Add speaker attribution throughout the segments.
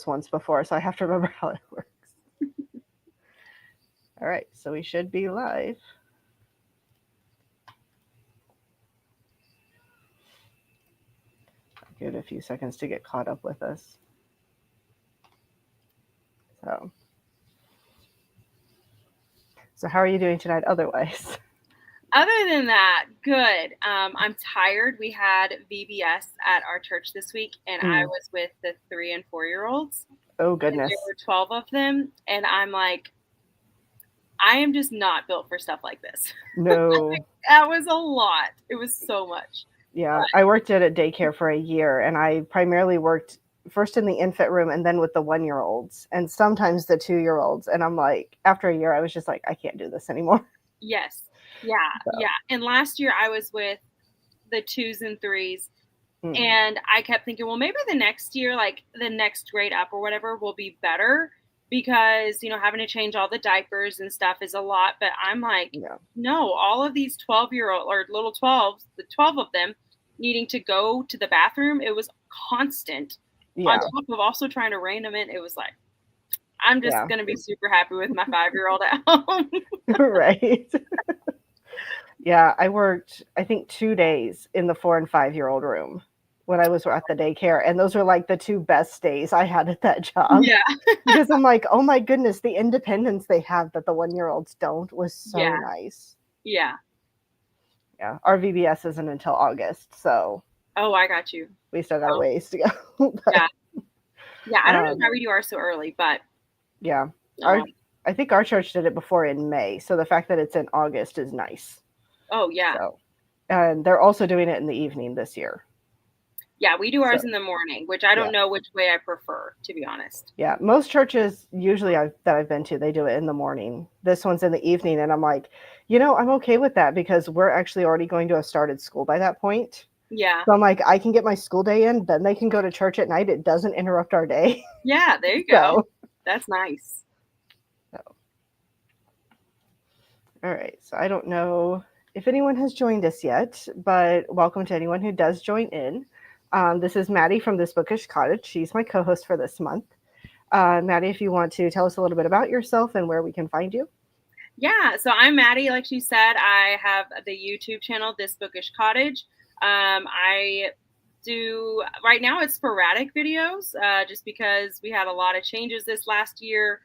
Speaker 1: once before, so I have to remember how it works. All right, so we should be live. I'll give it a few seconds to get caught up with us. So how are you doing tonight otherwise?
Speaker 2: Other than that, good. I'm tired. We had VBS at our church this week, and I was with the 3 and 4-year-olds.
Speaker 1: Oh, goodness.
Speaker 2: And there were 12 of them, and I'm like, I am just not built for stuff like this.
Speaker 1: No.
Speaker 2: That was a lot. It was so much.
Speaker 1: Yeah, I worked at a daycare for a year, and I primarily worked first in the infant room and then with the 1-year-olds and sometimes the 2-year-olds. And I'm like, after a year, I was just like, I can't do this anymore.
Speaker 2: Yes. Yeah. So. Yeah. And last year I was with the 2s and 3s. And I kept thinking, well, maybe the next year, like the next grade up or whatever, will be better because, having to change all the diapers and stuff is a lot. But I'm like, no, all of these 12-year-old or little 12s, the 12 of them needing to go to the bathroom, it was constant. Yeah. On top of also trying to rein them in, it was like, I'm just going to be super happy with my 5-year-old at home.
Speaker 1: Right. Yeah, I worked, I think, 2 days in the 4 and 5-year-old room when I was at the daycare. And those were like the 2 best days I had at that job.
Speaker 2: Yeah.
Speaker 1: Because I'm like, oh my goodness, the independence they have that the 1-year-olds don't was so nice.
Speaker 2: Yeah.
Speaker 1: Yeah. Our VBS isn't until August, so.
Speaker 2: Oh, I got you.
Speaker 1: We still got a ways to go.
Speaker 2: But, yeah, I don't know why we do ours so early, but.
Speaker 1: Yeah. I think our church did it before in May, so the fact that it's in August is nice.
Speaker 2: Oh, yeah.
Speaker 1: So, and they're also doing it in the evening this year.
Speaker 2: Yeah, we do ours in the morning, which I don't know which way I prefer, to be honest.
Speaker 1: Yeah, most churches usually that I've been to, they do it in the morning. This one's in the evening, and I'm like, I'm okay with that because we're actually already going to have started school by that point.
Speaker 2: Yeah.
Speaker 1: So I'm like, I can get my school day in, then they can go to church at night. It doesn't interrupt our day.
Speaker 2: Yeah, there you go. That's nice.
Speaker 1: So. All right, so I don't know if anyone has joined us yet, but welcome to anyone who does join in. This is Madi from This Bookish Cottage. She's my co-host for this month. Madi, if you want to tell us a little bit about yourself and where we can find you.
Speaker 2: Yeah, so I'm Madi, like she said. I have the YouTube channel, This Bookish Cottage. I do, right now it's sporadic videos, just because we had a lot of changes this last year.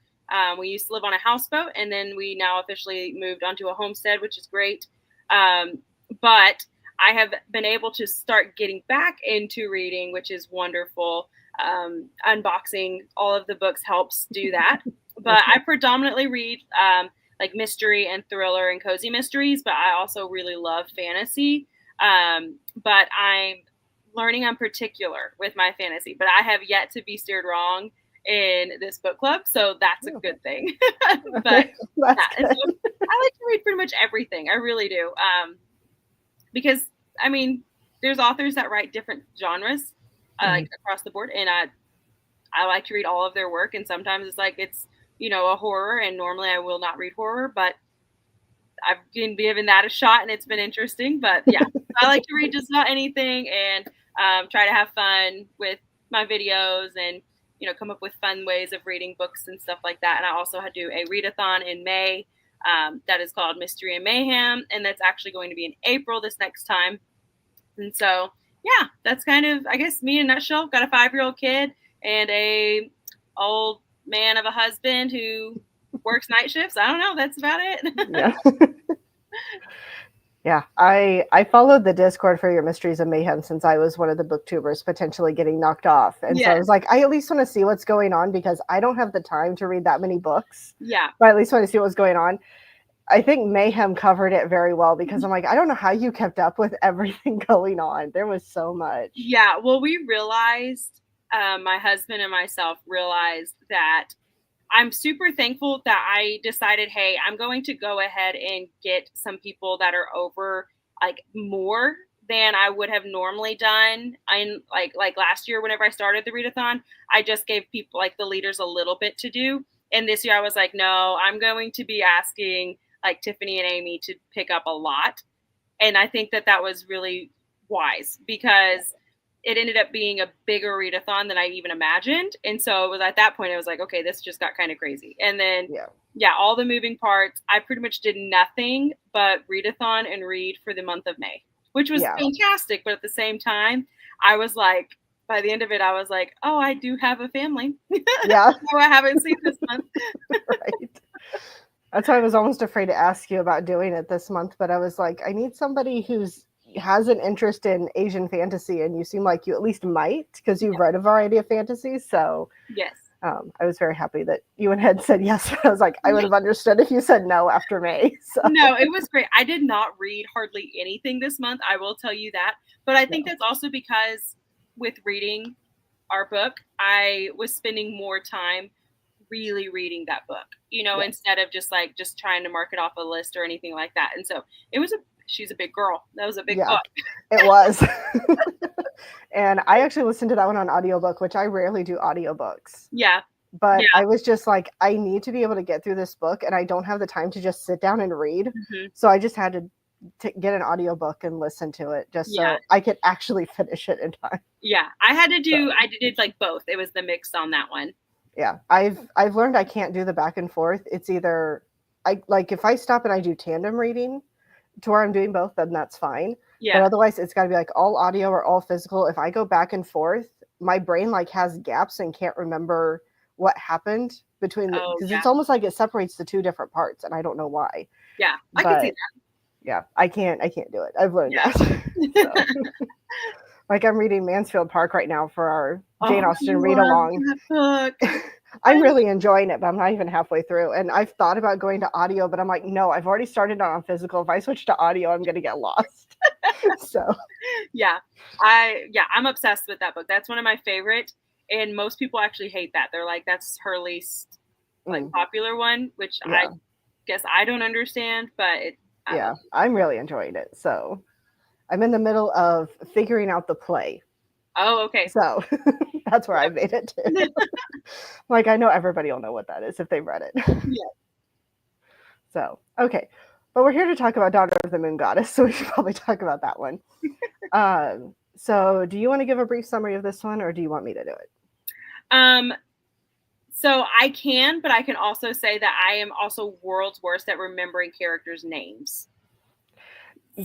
Speaker 2: We used to live on a houseboat, and then we now officially moved onto a homestead, which is great. But I have been able to start getting back into reading, which is wonderful. Unboxing all of the books helps do that. But I predominantly read like mystery and thriller and cozy mysteries, but I also really love fantasy. But I'm learning I'm particular with my fantasy, but I have yet to be steered wrong in this book club, so that's a good thing. But so I like to read pretty much everything. I really do. Because I mean, there's authors that write different genres like across the board, and I like to read all of their work, and sometimes it's like it's a horror, and normally I will not read horror, but I've been given that a shot, and it's been interesting. But yeah, I like to read just about anything, and try to have fun with my videos, and come up with fun ways of reading books and stuff like that. And I also do a readathon in May that is called Mystery and Mayhem, and that's actually going to be in April this next time. And so, yeah, that's kind of, I guess, me in a nutshell. Got a 5-year-old kid and a old man of a husband who works night shifts. I don't know. That's about it.
Speaker 1: Yeah. Yeah, I followed the Discord for your Mysteries of Mayhem since I was one of the booktubers potentially getting knocked off. And so I was like, I at least want to see what's going on because I don't have the time to read that many books.
Speaker 2: Yeah.
Speaker 1: But I at least want to see what's going on. I think Mayhem covered it very well because I'm like, I don't know how you kept up with everything going on. There was so much.
Speaker 2: Yeah, well, we realized, my husband and myself realized that I'm super thankful that I decided, hey, I'm going to go ahead and get some people that are over like more than I would have normally done. I like last year, whenever I started the readathon, I just gave people like the leaders a little bit to do. And this year I was like, no, I'm going to be asking like Tiffany and Amy to pick up a lot. And I think that was really wise because it ended up being a bigger readathon than I even imagined. And so it was at that point, I was like, okay, this just got kind of crazy. And then, all the moving parts, I pretty much did nothing but readathon and read for the month of May, which was fantastic. But at the same time, I was like, by the end of it, I was like, oh, I do have a family.
Speaker 1: Yeah.
Speaker 2: Who I haven't seen this month.
Speaker 1: Right. That's why I was almost afraid to ask you about doing it this month, but I was like, I need somebody who's has an interest in Asian fantasy, and you seem like you at least might, because you've read a variety of fantasies. So
Speaker 2: yes,
Speaker 1: I was very happy that you and had said yes. I was like, I would have understood if you said no after May. So.
Speaker 2: No, it was great. I did not read hardly anything this month. I will tell you that. But I think that's also because with reading our book, I was spending more time really reading that book, instead of just trying to mark it off a list or anything like that. And so it was she's a big girl. That was a big book.
Speaker 1: It was. And I actually listened to that one on audiobook, which I rarely do audiobooks.
Speaker 2: Yeah.
Speaker 1: But I was just like, I need to be able to get through this book, and I don't have the time to just sit down and read. Mm-hmm. So I just had to get an audiobook and listen to it just so I could actually finish it in time.
Speaker 2: Yeah. I did like both. It was the mix on that one.
Speaker 1: Yeah. I've learned I can't do the back and forth. It's either if I stop and I do tandem reading to where I'm doing both, then that's fine. Yeah. But otherwise it's got to be like all audio or all physical. If I go back and forth, my brain has gaps and can't remember what happened between because it's almost like it separates the two different parts, and I don't know why.
Speaker 2: Yeah, I can see that.
Speaker 1: Yeah, I can't do it. I've learned that. So. I'm reading Mansfield Park right now for our Jane Austen read along. I'm really enjoying it, but I'm not even halfway through. And I've thought about going to audio, but I'm like, no, I've already started on physical. If I switch to audio, I'm going to get lost. So,
Speaker 2: I'm obsessed with that book. That's one of my favorite. And most people actually hate that. They're like, that's her least popular one, which I guess I don't understand, but
Speaker 1: I'm really enjoying it. So I'm in the middle of figuring out the play.
Speaker 2: Oh, okay.
Speaker 1: So that's where I made it to. I know everybody will know what that is if they've read it.
Speaker 2: Yeah.
Speaker 1: So, okay. But we're here to talk about Daughter of the Moon Goddess, so we should probably talk about that one. So do you want to give a brief summary of this one, or do you want me to do it?
Speaker 2: So I can, but I can also say that I am also world's worst at remembering characters' names.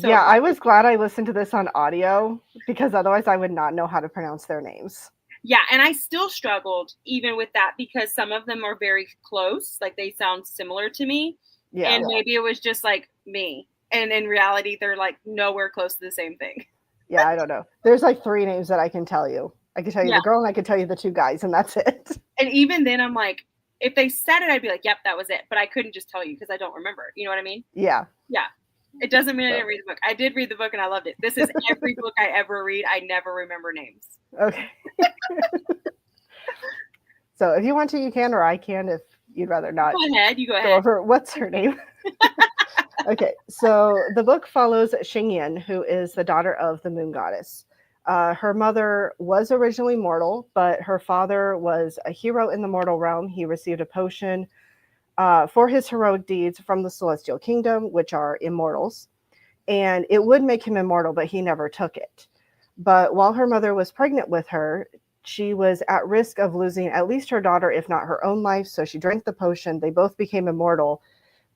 Speaker 1: So, I was glad I listened to this on audio, because otherwise I would not know how to pronounce their names.
Speaker 2: Yeah, and I still struggled even with that, because some of them are very close, they sound similar to me. Yeah. And maybe it was just me. And in reality, they're nowhere close to the same thing.
Speaker 1: Yeah, I don't know. There's 3 names that I can tell you. I can tell you the girl, and I can tell you the 2 guys, and that's it.
Speaker 2: And even then, I'm like, if they said it, I'd be like, yep, that was it. But I couldn't just tell you because I don't remember. You know what I mean?
Speaker 1: Yeah.
Speaker 2: Yeah. It doesn't mean I didn't read the book. I did read the book, and I loved it. This is every book I ever read. I never remember names.
Speaker 1: Okay. So if you want to, you can, or I can if you'd rather not.
Speaker 2: Go ahead. You go ahead.
Speaker 1: Go over what's her name. Okay. So the book follows Xingyan, who is the daughter of the moon goddess. Her mother was originally mortal, but her father was a hero in the mortal realm. He received a potion for his heroic deeds from the celestial kingdom, which are immortals. And it would make him immortal, but he never took it. But while her mother was pregnant with her, she was at risk of losing at least her daughter, if not her own life. So she drank the potion. They both became immortal.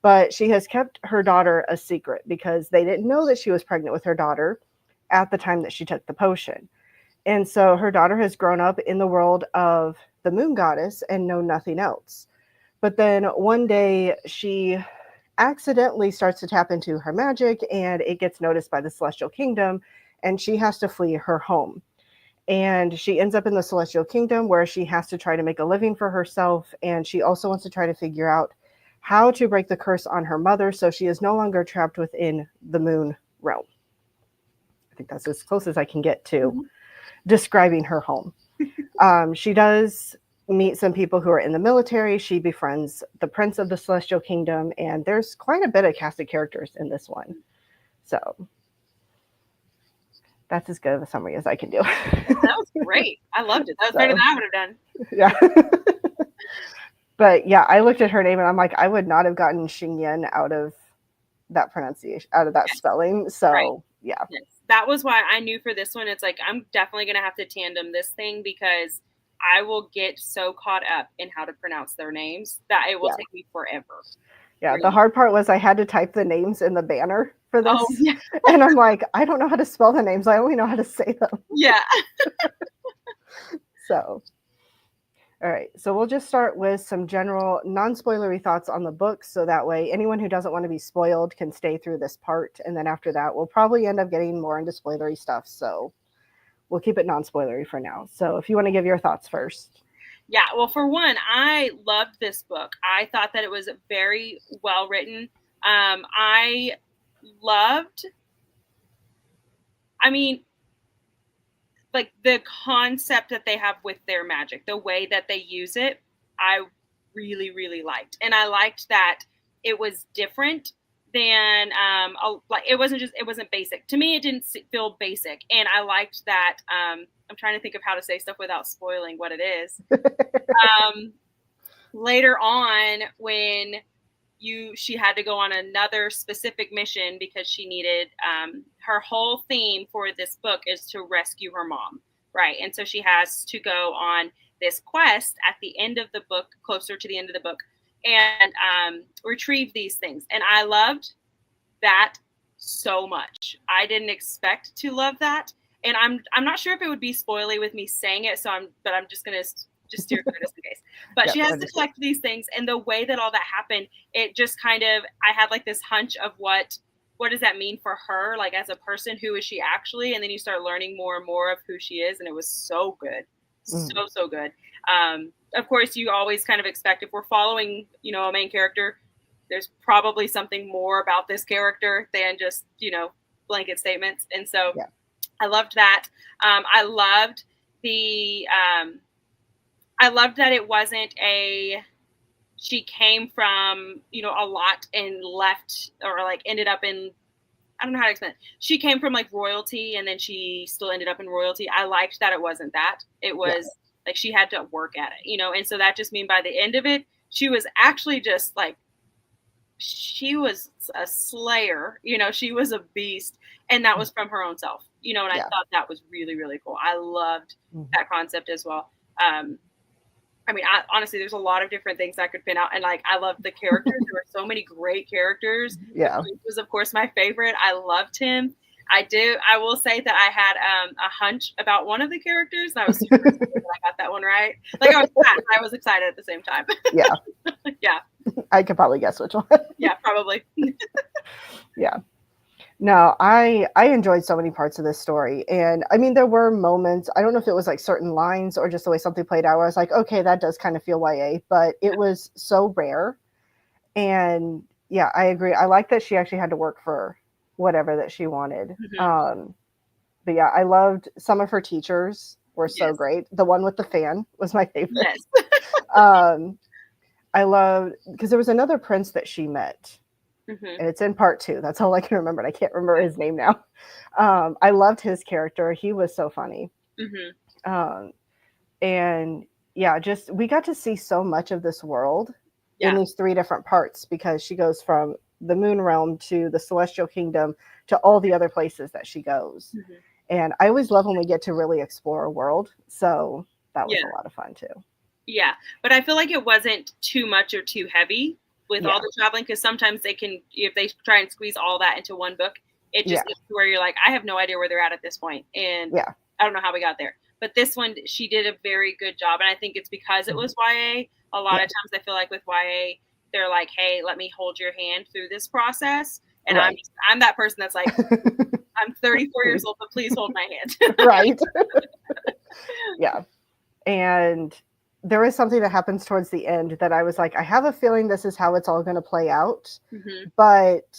Speaker 1: But she has kept her daughter a secret because they didn't know that she was pregnant with her daughter at the time that she took the potion. And so her daughter has grown up in the world of the moon goddess and know nothing else. But then one day she accidentally starts to tap into her magic, and it gets noticed by the celestial kingdom, and she has to flee her home. And she ends up in the celestial kingdom where she has to try to make a living for herself. And she also wants to try to figure out how to break the curse on her mother so she is no longer trapped within the moon realm. I think that's as close as I can get to describing her home. She does meet some people who are in the military. She befriends the prince of the celestial kingdom, and there's quite a bit of cast of characters in this one. So that's as good of a summary as I can do.
Speaker 2: That was great. I loved it. That was better than I would have done.
Speaker 1: Yeah. But yeah, I looked at her name and I'm like, I would not have gotten Xingyan out of that pronunciation, out of that spelling. So yeah.
Speaker 2: Yes. that was why I knew for this one, it's like, I'm definitely going to have to tandem this thing because I will get so caught up in how to pronounce their names that it will take me forever.
Speaker 1: Yeah,
Speaker 2: Really.
Speaker 1: the hard part was I had to type the names in the banner for this.
Speaker 2: Oh, yeah.
Speaker 1: And I'm like, I don't know how to spell the names. I only know how to say them.
Speaker 2: Yeah.
Speaker 1: So, all right. So we'll just start with some general non-spoilery thoughts on the book. So that way anyone who doesn't want to be spoiled can stay through this part. And then after that, we'll probably end up getting more into spoilery stuff. So we'll keep it non-spoilery for now. So if you want to give your thoughts first.
Speaker 2: Yeah, well, for one, I loved this book. I thought that it was very well written. I loved, I mean, like the concept that they have with their magic, the way that they use it, I really, really liked. And I liked that it was different than, like, it wasn't basic. To me, it didn't feel basic. And I liked that, I'm trying to think of how to say stuff without spoiling what it is. Later on, when she had to go on another specific mission because she needed, her whole theme for this book is to rescue her mom, right? And so she has to go on this quest at the end of the book, closer to the end of the book, and retrieve these things. And I loved that so much. I didn't expect to love that, and I'm not sure if it would be spoily with me saying it, but I'm just gonna just steer clear just in case. But she has to collect these things, and the way that all that happened, it just kind of, I had like this hunch of what does that mean for her, like as a person, who is she actually? And then you start learning more and more of who she is, and it was so good, so good. Of course, you always kind of expect, if we're following, a main character, there's probably something more about this character than just, blanket statements. And so I loved that. I loved that it wasn't she came from, a lot and left, or like ended up in, I don't know how to explain it. She came from like royalty and then she still ended up in royalty. I liked that it wasn't that. It was like she had to work at it, and so that just mean by the end of it, she was actually just like, she was a slayer, she was a beast, and that was from her own self, and I thought that was really, really cool. I loved that concept as well. I mean, honestly, there's a lot of different things I could pin out, and like, I loved the characters. There were so many great characters.
Speaker 1: Yeah,
Speaker 2: He was, of course, my favorite. I loved him. I will say that I had a hunch about one of the characters, and I was super excited that I got that one right. Like, I was sad, but I was excited at the same time.
Speaker 1: Yeah.
Speaker 2: Yeah.
Speaker 1: I could probably guess which one.
Speaker 2: Yeah, probably.
Speaker 1: Yeah. No, I enjoyed so many parts of this story. And I mean, there were moments, I don't know if it was like certain lines or just the way something played out, where I was like, okay, that does kind of feel YA, but it was so rare. And yeah, I agree. I like that she actually had to work for whatever that she wanted. But yeah, I loved some of her teachers were so great. The one with the fan was my favorite.
Speaker 2: Yes.
Speaker 1: I loved, because there was another prince that she met. And it's in part 2. That's all I can remember. And I can't remember his name now. I loved his character. He was so funny. And yeah, just, we got to see so much of this world in these 3 different parts, because she goes from the moon realm to the celestial kingdom to all the other places that she goes. And I always love when we get to really explore a world. So that was a lot of fun too.
Speaker 2: Yeah. But I feel like it wasn't too much or too heavy with all the traveling, because sometimes they can, if they try and squeeze all that into one book, it just gets to where you're like, I have no idea where they're at this point, and I don't know how we got there. But this one, she did a very good job, and I think it's because it was YA. A lot of times I feel like with YA, they're like, hey, let me hold your hand through this process, and I'm that person that's like, I'm 34 years old, but please hold my hand.
Speaker 1: Right. Yeah. And there is something that happens towards the end that I was like, I have a feeling this is how it's all going to play out. But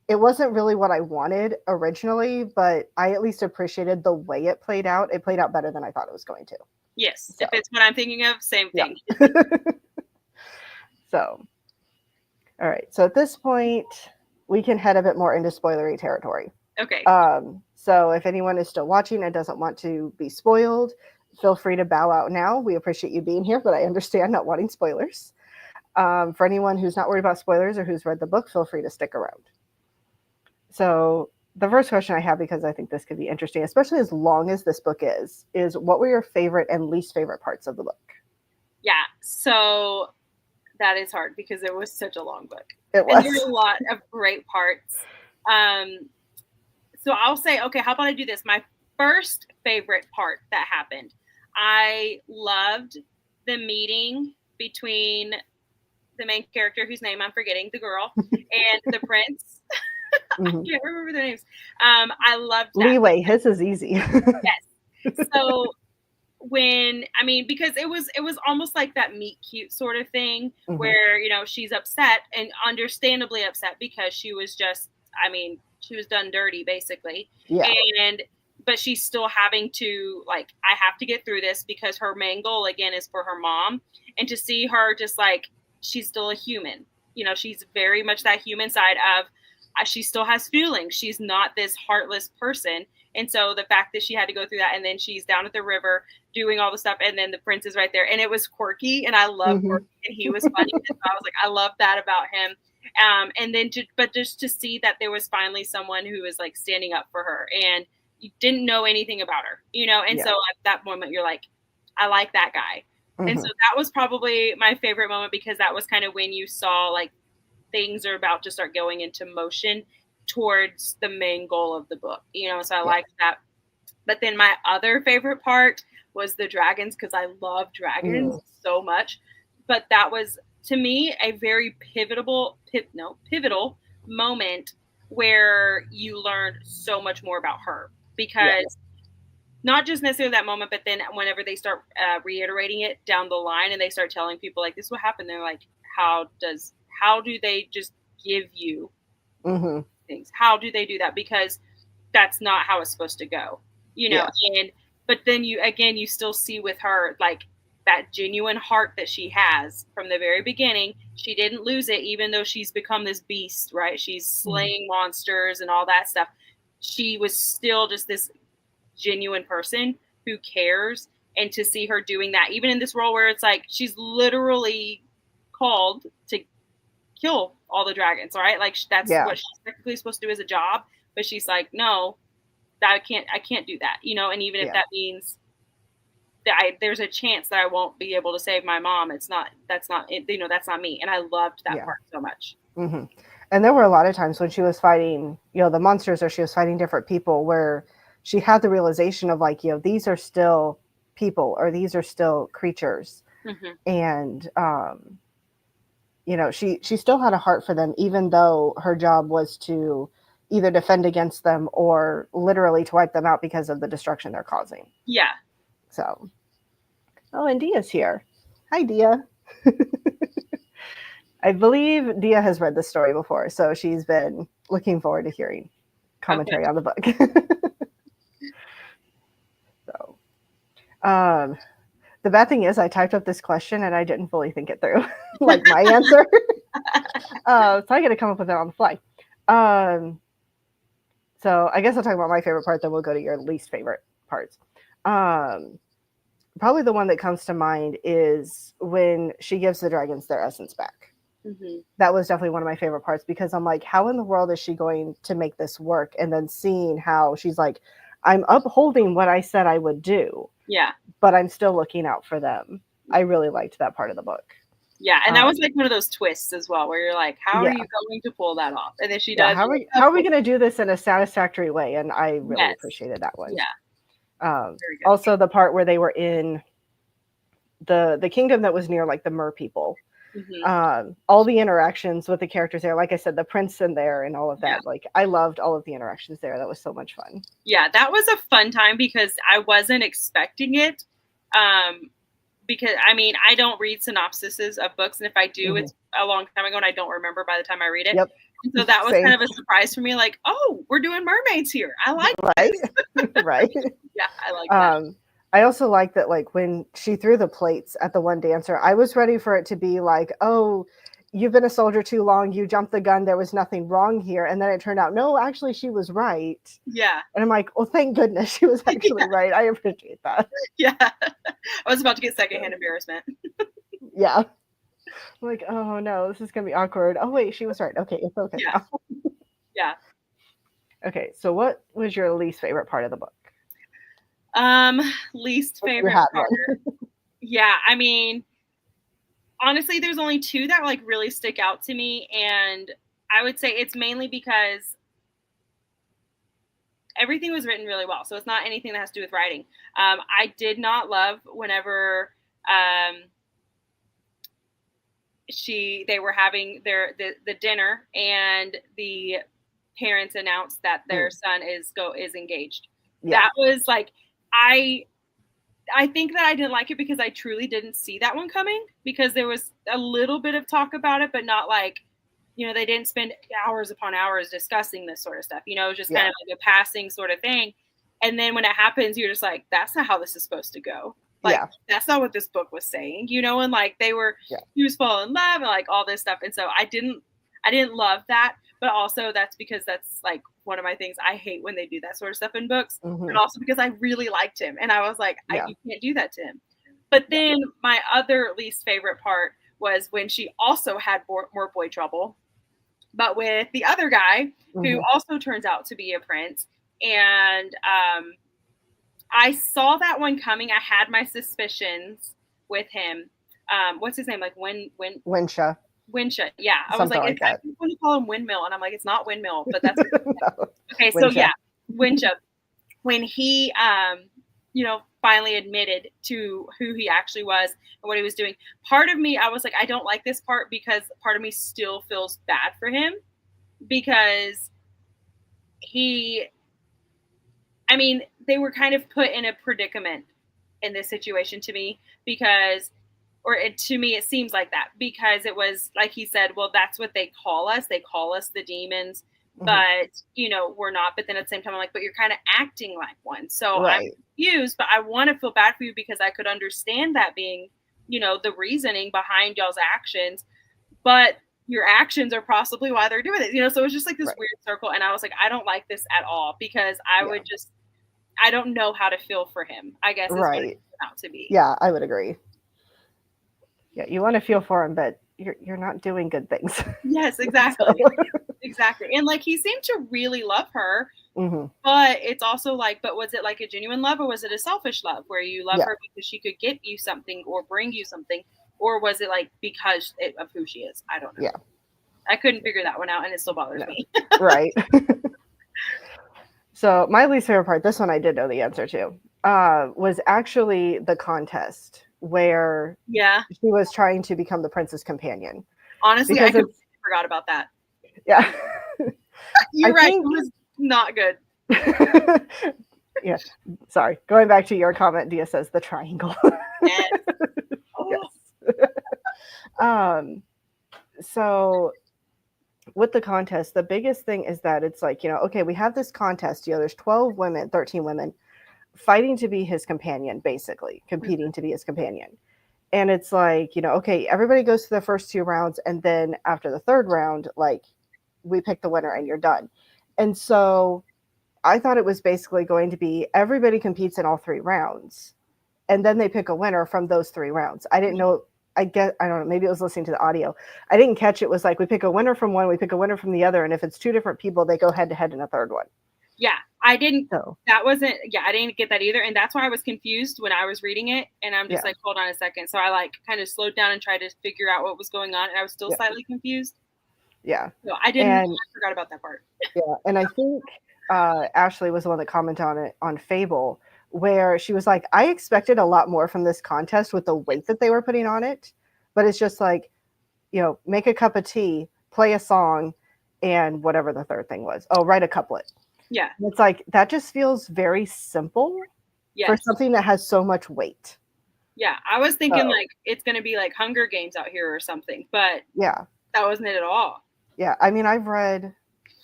Speaker 1: it wasn't really what I wanted originally, but I at least appreciated the way it played out. It played out better than I thought it was going to.
Speaker 2: Yes. So. If it's what I'm thinking of, same thing.
Speaker 1: So, all right. So at this point, we can head a bit more into spoilery territory.
Speaker 2: Okay.
Speaker 1: So if anyone is still watching and doesn't want to be spoiled, feel free to bow out now. We appreciate you being here, but I understand not wanting spoilers. For anyone who's not worried about spoilers or who's read the book, feel free to stick around. So the first question I have, because I think this could be interesting, especially as long as this book is what were your favorite and least favorite parts of the book?
Speaker 2: Yeah, so that is hard because it was such a long book.
Speaker 1: It
Speaker 2: And there
Speaker 1: was.
Speaker 2: are a lot of great parts. So I'll say, okay, how about I do this? My first favorite part that happened, I loved the meeting between the main character, whose name I'm forgetting, the girl, and the prince. I can't remember their names. I loved that.
Speaker 1: Leeway, his is easy.
Speaker 2: Yes. So because it was almost like that meet cute sort of thing where, she's upset and understandably upset because she was just, she was done dirty basically.
Speaker 1: Yeah.
Speaker 2: But she's still having to, like, I have to get through this because her main goal again is for her mom, and to see her just like, she's still a human, she's very much that human side of, she still has feelings. She's not this heartless person. And so the fact that she had to go through that, and then she's down at the river doing all the stuff, and then the prince is right there, and it was quirky, and I love quirky, and he was funny. And so I was like, I love that about him. And then just to see that there was finally someone who was like standing up for her, and you didn't know anything about her, and so at that moment you're like, I like that guy. And so that was probably my favorite moment, because that was kind of when you saw like things are about to start going into motion towards the main goal of the book, so I liked that. But then my other favorite part was the dragons, because I love dragons so much. But that was, to me, a very pivotal moment where you learned so much more about her, because not just necessarily that moment, but then whenever they start reiterating it down the line, and they start telling people like, this is what happened, they're like, how do they just give you things? How do they do that? Because that's not how it's supposed to go, but then you still see with her like that genuine heart that she has from the very beginning. She didn't lose it, even though she's become this beast, right? She's slaying monsters and all that stuff. She was still just this genuine person who cares. And to see her doing that, even in this role where it's like she's literally called to kill all the dragons, right? Like that's what she's technically supposed to do as a job, but she's like, no, I can't do that, and even if that means that there's a chance that I won't be able to save my mom, that's not me. And I loved that part so much.
Speaker 1: And there were a lot of times when she was fighting, the monsters, or she was fighting different people, where she had the realization of like, these are still people, or these are still creatures. And, she still had a heart for them, even though her job was to either defend against them or literally to wipe them out because of the destruction they're causing.
Speaker 2: Yeah.
Speaker 1: So, and Dia's here. Hi, Dia. I believe Dia has read this story before, so she's been looking forward to hearing commentary on the book. So, the bad thing is I typed up this question and I didn't fully think it through, like my answer. So I got to come up with it on the fly. So I guess I'll talk about my favorite part, then we'll go to your least favorite parts. Probably the one that comes to mind is when she gives the dragons their essence back. That was definitely one of my favorite parts, because I'm like, how in the world is she going to make this work? And then seeing how she's like, I'm upholding what I said I would do.
Speaker 2: Yeah.
Speaker 1: But I'm still looking out for them. I really liked that part of the book.
Speaker 2: Yeah, and that was like one of those twists as well, where you're like, how are you going to pull that off? And then she does.
Speaker 1: How are we going to do this in a satisfactory way? And I really appreciated that one.
Speaker 2: Yeah.
Speaker 1: Also, the part where they were in the kingdom that was near like the mer people. All the interactions with the characters there, like I said, the prince in there and all of that. Like, I loved all of the interactions there. That was so much fun.
Speaker 2: Yeah, that was a fun time because I wasn't expecting it. Because I don't read synopsises of books, and if I do, it's a long time ago and I don't remember by the time I read it.
Speaker 1: Yep.
Speaker 2: And so that was kind of a surprise for me, like, oh, we're doing mermaids here. I like
Speaker 1: this. Right.
Speaker 2: Yeah, I like that.
Speaker 1: I also like that, like, when she threw the plates at the one dancer, I was ready for it to be like, oh, you've been a soldier too long, you jumped the gun, there was nothing wrong here. And then it turned out, no, actually she was right.
Speaker 2: Yeah.
Speaker 1: And I'm like, well, thank goodness she was actually right. I appreciate that.
Speaker 2: Yeah. I was about to get secondhand embarrassment.
Speaker 1: Yeah. I'm like, oh no, this is gonna be awkward. Oh wait, she was right. Okay, it's okay.
Speaker 2: Yeah. Yeah.
Speaker 1: Okay, so what was your least favorite part of the book?
Speaker 2: Least
Speaker 1: If you
Speaker 2: favorite
Speaker 1: had
Speaker 2: part.
Speaker 1: one.
Speaker 2: Yeah, I mean, honestly, there's only two that like really stick out to me, and I would say it's mainly because everything was written really well. So it's not anything that has to do with writing. I did not love whenever um, they were having the dinner and the parents announced that their son is engaged.
Speaker 1: Yeah.
Speaker 2: That was like I think that I didn't like it because I truly didn't see that one coming, because there was a little bit of talk about it, but not like, they didn't spend hours upon hours discussing this sort of stuff. It was just kind of like a passing sort of thing. And then when it happens, you're just like, that's not how this is supposed to go. Like, that's not what this book was saying, and like he was falling in love and like all this stuff. And so I didn't love that, but also that's because that's like one of my things. I hate when they do that sort of stuff in books, and also because I really liked him and I was like, you can't do that to him. But then my other least favorite part was when she also had more boy trouble, but with the other guy who also turns out to be a prince. And I saw that one coming. I had my suspicions with him. What's his name? Like
Speaker 1: Winsha.
Speaker 2: Winsha. Yeah. I was like, I want to call him Windmill. And I'm like, it's not Windmill, but that's
Speaker 1: No.
Speaker 2: Okay. So
Speaker 1: Winsha.
Speaker 2: yeah, Winsha. When he, finally admitted to who he actually was and what he was doing, part of me, I was like, I don't like this part, because part of me still feels bad for him, because they were kind of put in a predicament in this situation to me, because to me it seems like that, because it was like he said, well, that's what they call us the demons, but we're not. But then at the same time I'm like, but you're kind of acting like one, so I'm confused. But I want to feel bad for you, because I could understand that being the reasoning behind y'all's actions, but your actions are possibly why they're doing it, so it's just like this weird circle. And I was like, I don't like this at all, because I don't know how to feel for him, I guess is what it turned out to be.
Speaker 1: Yeah, I would agree. Yeah, you want to feel for him, but you're not doing good things.
Speaker 2: Yes, exactly. Exactly. And like, he seemed to really love her, but it's also like, but was it like a genuine love, or was it a selfish love where you love her because she could get you something or bring you something, or was it like because of who she is? I don't know.
Speaker 1: Yeah.
Speaker 2: I couldn't figure that one out, and it still bothers me.
Speaker 1: Right. So my least favorite part, this one I did know the answer to, was actually the contest where she was trying to become the prince's companion.
Speaker 2: Honestly, I completely forgot about that.
Speaker 1: Yeah.
Speaker 2: You're right. It was not good.
Speaker 1: Yeah. Sorry. Going back to your comment, Dia says the triangle.
Speaker 2: Yes.
Speaker 1: Yes. So with the contest, the biggest thing is that it's like, okay, we have this contest, there's 12 women, 13 women fighting to be his companion, basically competing to be his companion. And it's like, okay, everybody goes through the first 2 rounds, and then after the third round, like, we pick the winner and you're done. And so I thought it was basically going to be everybody competes in all 3 rounds, and then they pick a winner from those 3 rounds. I didn't know. I don't know, maybe it was listening to the audio. I didn't catch it was like we pick a winner from one, we pick a winner from the other, and if it's 2 different people, they go head to head in a third one.
Speaker 2: Yeah, I didn't. I didn't get that either, and that's why I was confused when I was reading it. And I'm just like, hold on a second. So I like kind of slowed down and tried to figure out what was going on, and I was still slightly confused.
Speaker 1: Yeah.
Speaker 2: So I didn't. I forgot about that part.
Speaker 1: Yeah, and I think Ashley was the one that commented on it on Fable, where she was like, I expected a lot more from this contest with the weight that they were putting on it, but it's just like, make a cup of tea, play a song, and whatever the third thing was. Oh, write a couplet.
Speaker 2: Yeah.
Speaker 1: And it's like, that just feels very simple for something that has so much weight.
Speaker 2: Yeah, I was thinking like it's going to be like Hunger Games out here or something, but that wasn't it at all.
Speaker 1: Yeah, I mean, I've read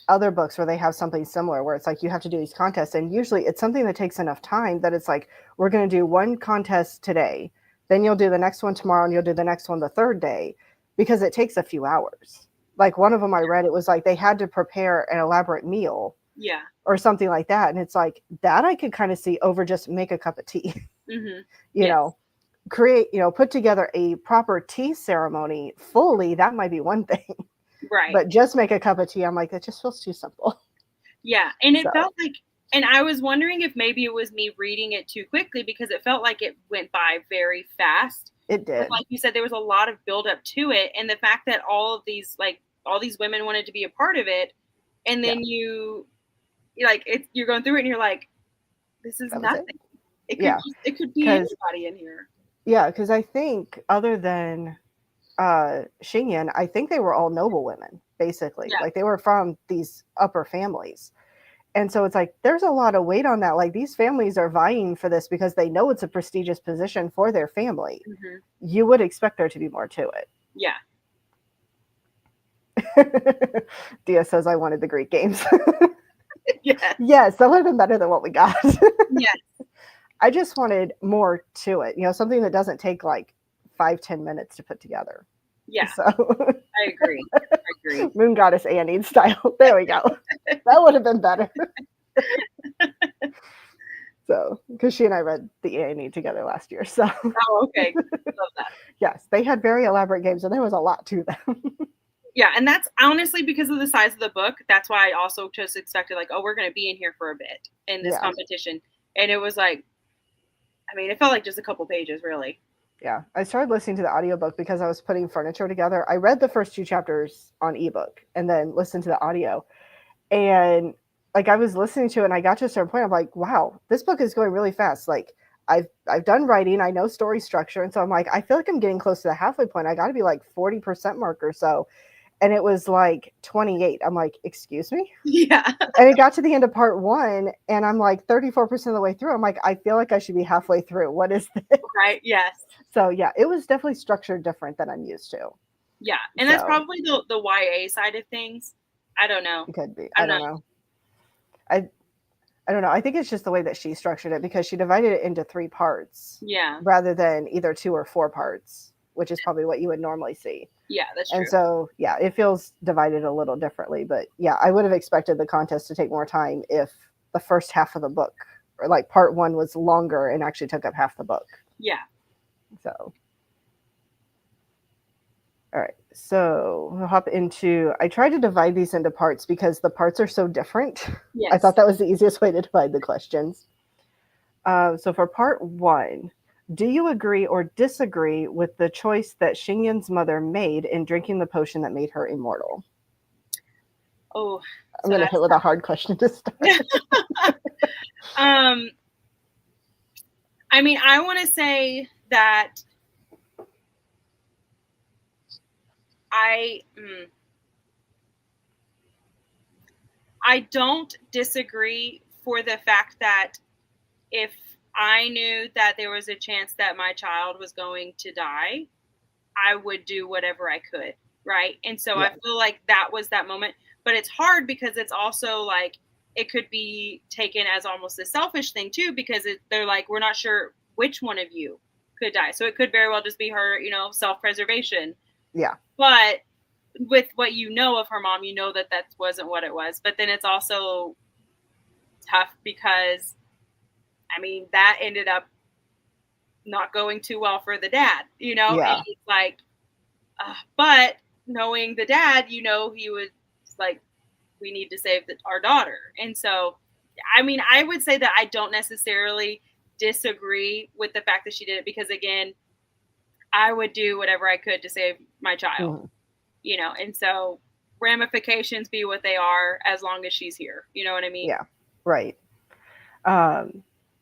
Speaker 1: other books where they have something similar where it's like you have to do these contests, and usually it's something that takes enough time that it's like, we're going to do one contest today, then you'll do the next one tomorrow, and you'll do the next one the third day, because it takes a few hours. Like one of them I read, it was like they had to prepare an elaborate meal or something like that, and it's like that I could kind of see over just make a cup of tea. You know, create, put together a proper tea ceremony fully, that might be one thing.
Speaker 2: Right.
Speaker 1: But just make a cup of tea, I'm like, that just feels too simple.
Speaker 2: Yeah. And it
Speaker 1: So
Speaker 2: felt like, and I was wondering if maybe it was me reading it too quickly because it felt like it went by very fast.
Speaker 1: it
Speaker 2: But
Speaker 1: did.
Speaker 2: like you said, there was a lot of build up to it. And the fact that all these women wanted to be a part of it. And then you're going through it and you're like, this is
Speaker 1: That was it.
Speaker 2: nothing.
Speaker 1: Yeah.
Speaker 2: It could be anybody in here.
Speaker 1: Yeah, because I think other than Xingyan, I think they were all noble women, basically.
Speaker 2: Yeah.
Speaker 1: Like they were from these upper families. And so it's like there's a lot of weight on that. Like these families are vying for this because they know it's a prestigious position for their family.
Speaker 2: Mm-hmm.
Speaker 1: You would expect there to be more to it.
Speaker 2: Yeah.
Speaker 1: Dia says I wanted the Greek games.
Speaker 2: Yes.
Speaker 1: Yes, that would have been better than what we got.
Speaker 2: Yes.
Speaker 1: I just wanted more to it. Something that doesn't take like 5-10 minutes to put together.
Speaker 2: Yeah.
Speaker 1: So
Speaker 2: I agree.
Speaker 1: Moon Goddess Annie style. There we go. That would have been better. So, because she and I read the Annie together last year. So,
Speaker 2: oh, okay. Love that.
Speaker 1: Yes, they had very elaborate games, and there was a lot to them.
Speaker 2: Yeah, and that's honestly because of the size of the book. That's why I also just expected like, oh, we're going to be in here for a bit in this competition, and it was like, I mean, it felt like just a couple pages, really.
Speaker 1: Yeah, I started listening to the audiobook because I was putting furniture together. I read the first 2 chapters on ebook and then listened to the audio, and like I was listening to it and I got to a certain point, I'm like, wow, this book is going really fast. Like I've done writing, I know story structure. And so I'm like, I feel like I'm getting close to the halfway point. I got to be like 40% mark or so. And it was like 28. I'm like, excuse me?
Speaker 2: Yeah.
Speaker 1: And it got to the end of part 1 and I'm like 34% of the way through. I'm like, I feel like I should be halfway through. What is this?
Speaker 2: Right. Yes.
Speaker 1: So yeah, it was definitely structured different than I'm used to.
Speaker 2: Yeah. And that's probably the YA side of things. I don't know.
Speaker 1: It could be. I don't know. I don't know. I think it's just the way that she structured it because she divided it into 3 parts.
Speaker 2: Yeah.
Speaker 1: Rather than either 2 or 4 parts, which is probably what you would normally see.
Speaker 2: Yeah, that's true.
Speaker 1: And so, yeah, it feels divided a little differently. But yeah, I would have expected the contest to take more time if the first half of the book, or like part 1, was longer and actually took up half the book.
Speaker 2: Yeah.
Speaker 1: So. All right, so we'll hop into, I tried to divide these into parts because the parts are so different.
Speaker 2: Yes.
Speaker 1: I thought that was the easiest way to divide the questions. So for part 1, do you agree or disagree with the choice that Xingyan's mother made in drinking the potion that made her immortal?
Speaker 2: Oh,
Speaker 1: I'm going to hit with a hard question to start.
Speaker 2: I mean, I want to say that I don't disagree for the fact that if I knew that there was a chance that my child was going to die, I would do whatever I could, right? And so I feel like that was that moment. But it's hard because it's also like it could be taken as almost a selfish thing too, because they're like, we're not sure which one of you could die. So it could very well just be her, self-preservation.
Speaker 1: Yeah.
Speaker 2: But with what you know of her mom, you know that wasn't what it was. But then it's also tough because, I mean, that ended up not going too well for the dad,
Speaker 1: Yeah.
Speaker 2: And it's like, but knowing the dad, he was like, we need to save our daughter. And so, I mean, I would say that I don't necessarily disagree with the fact that she did it because, again, I would do whatever I could to save my child, and so ramifications be what they are as long as she's here. You know what I mean?
Speaker 1: Yeah, right. I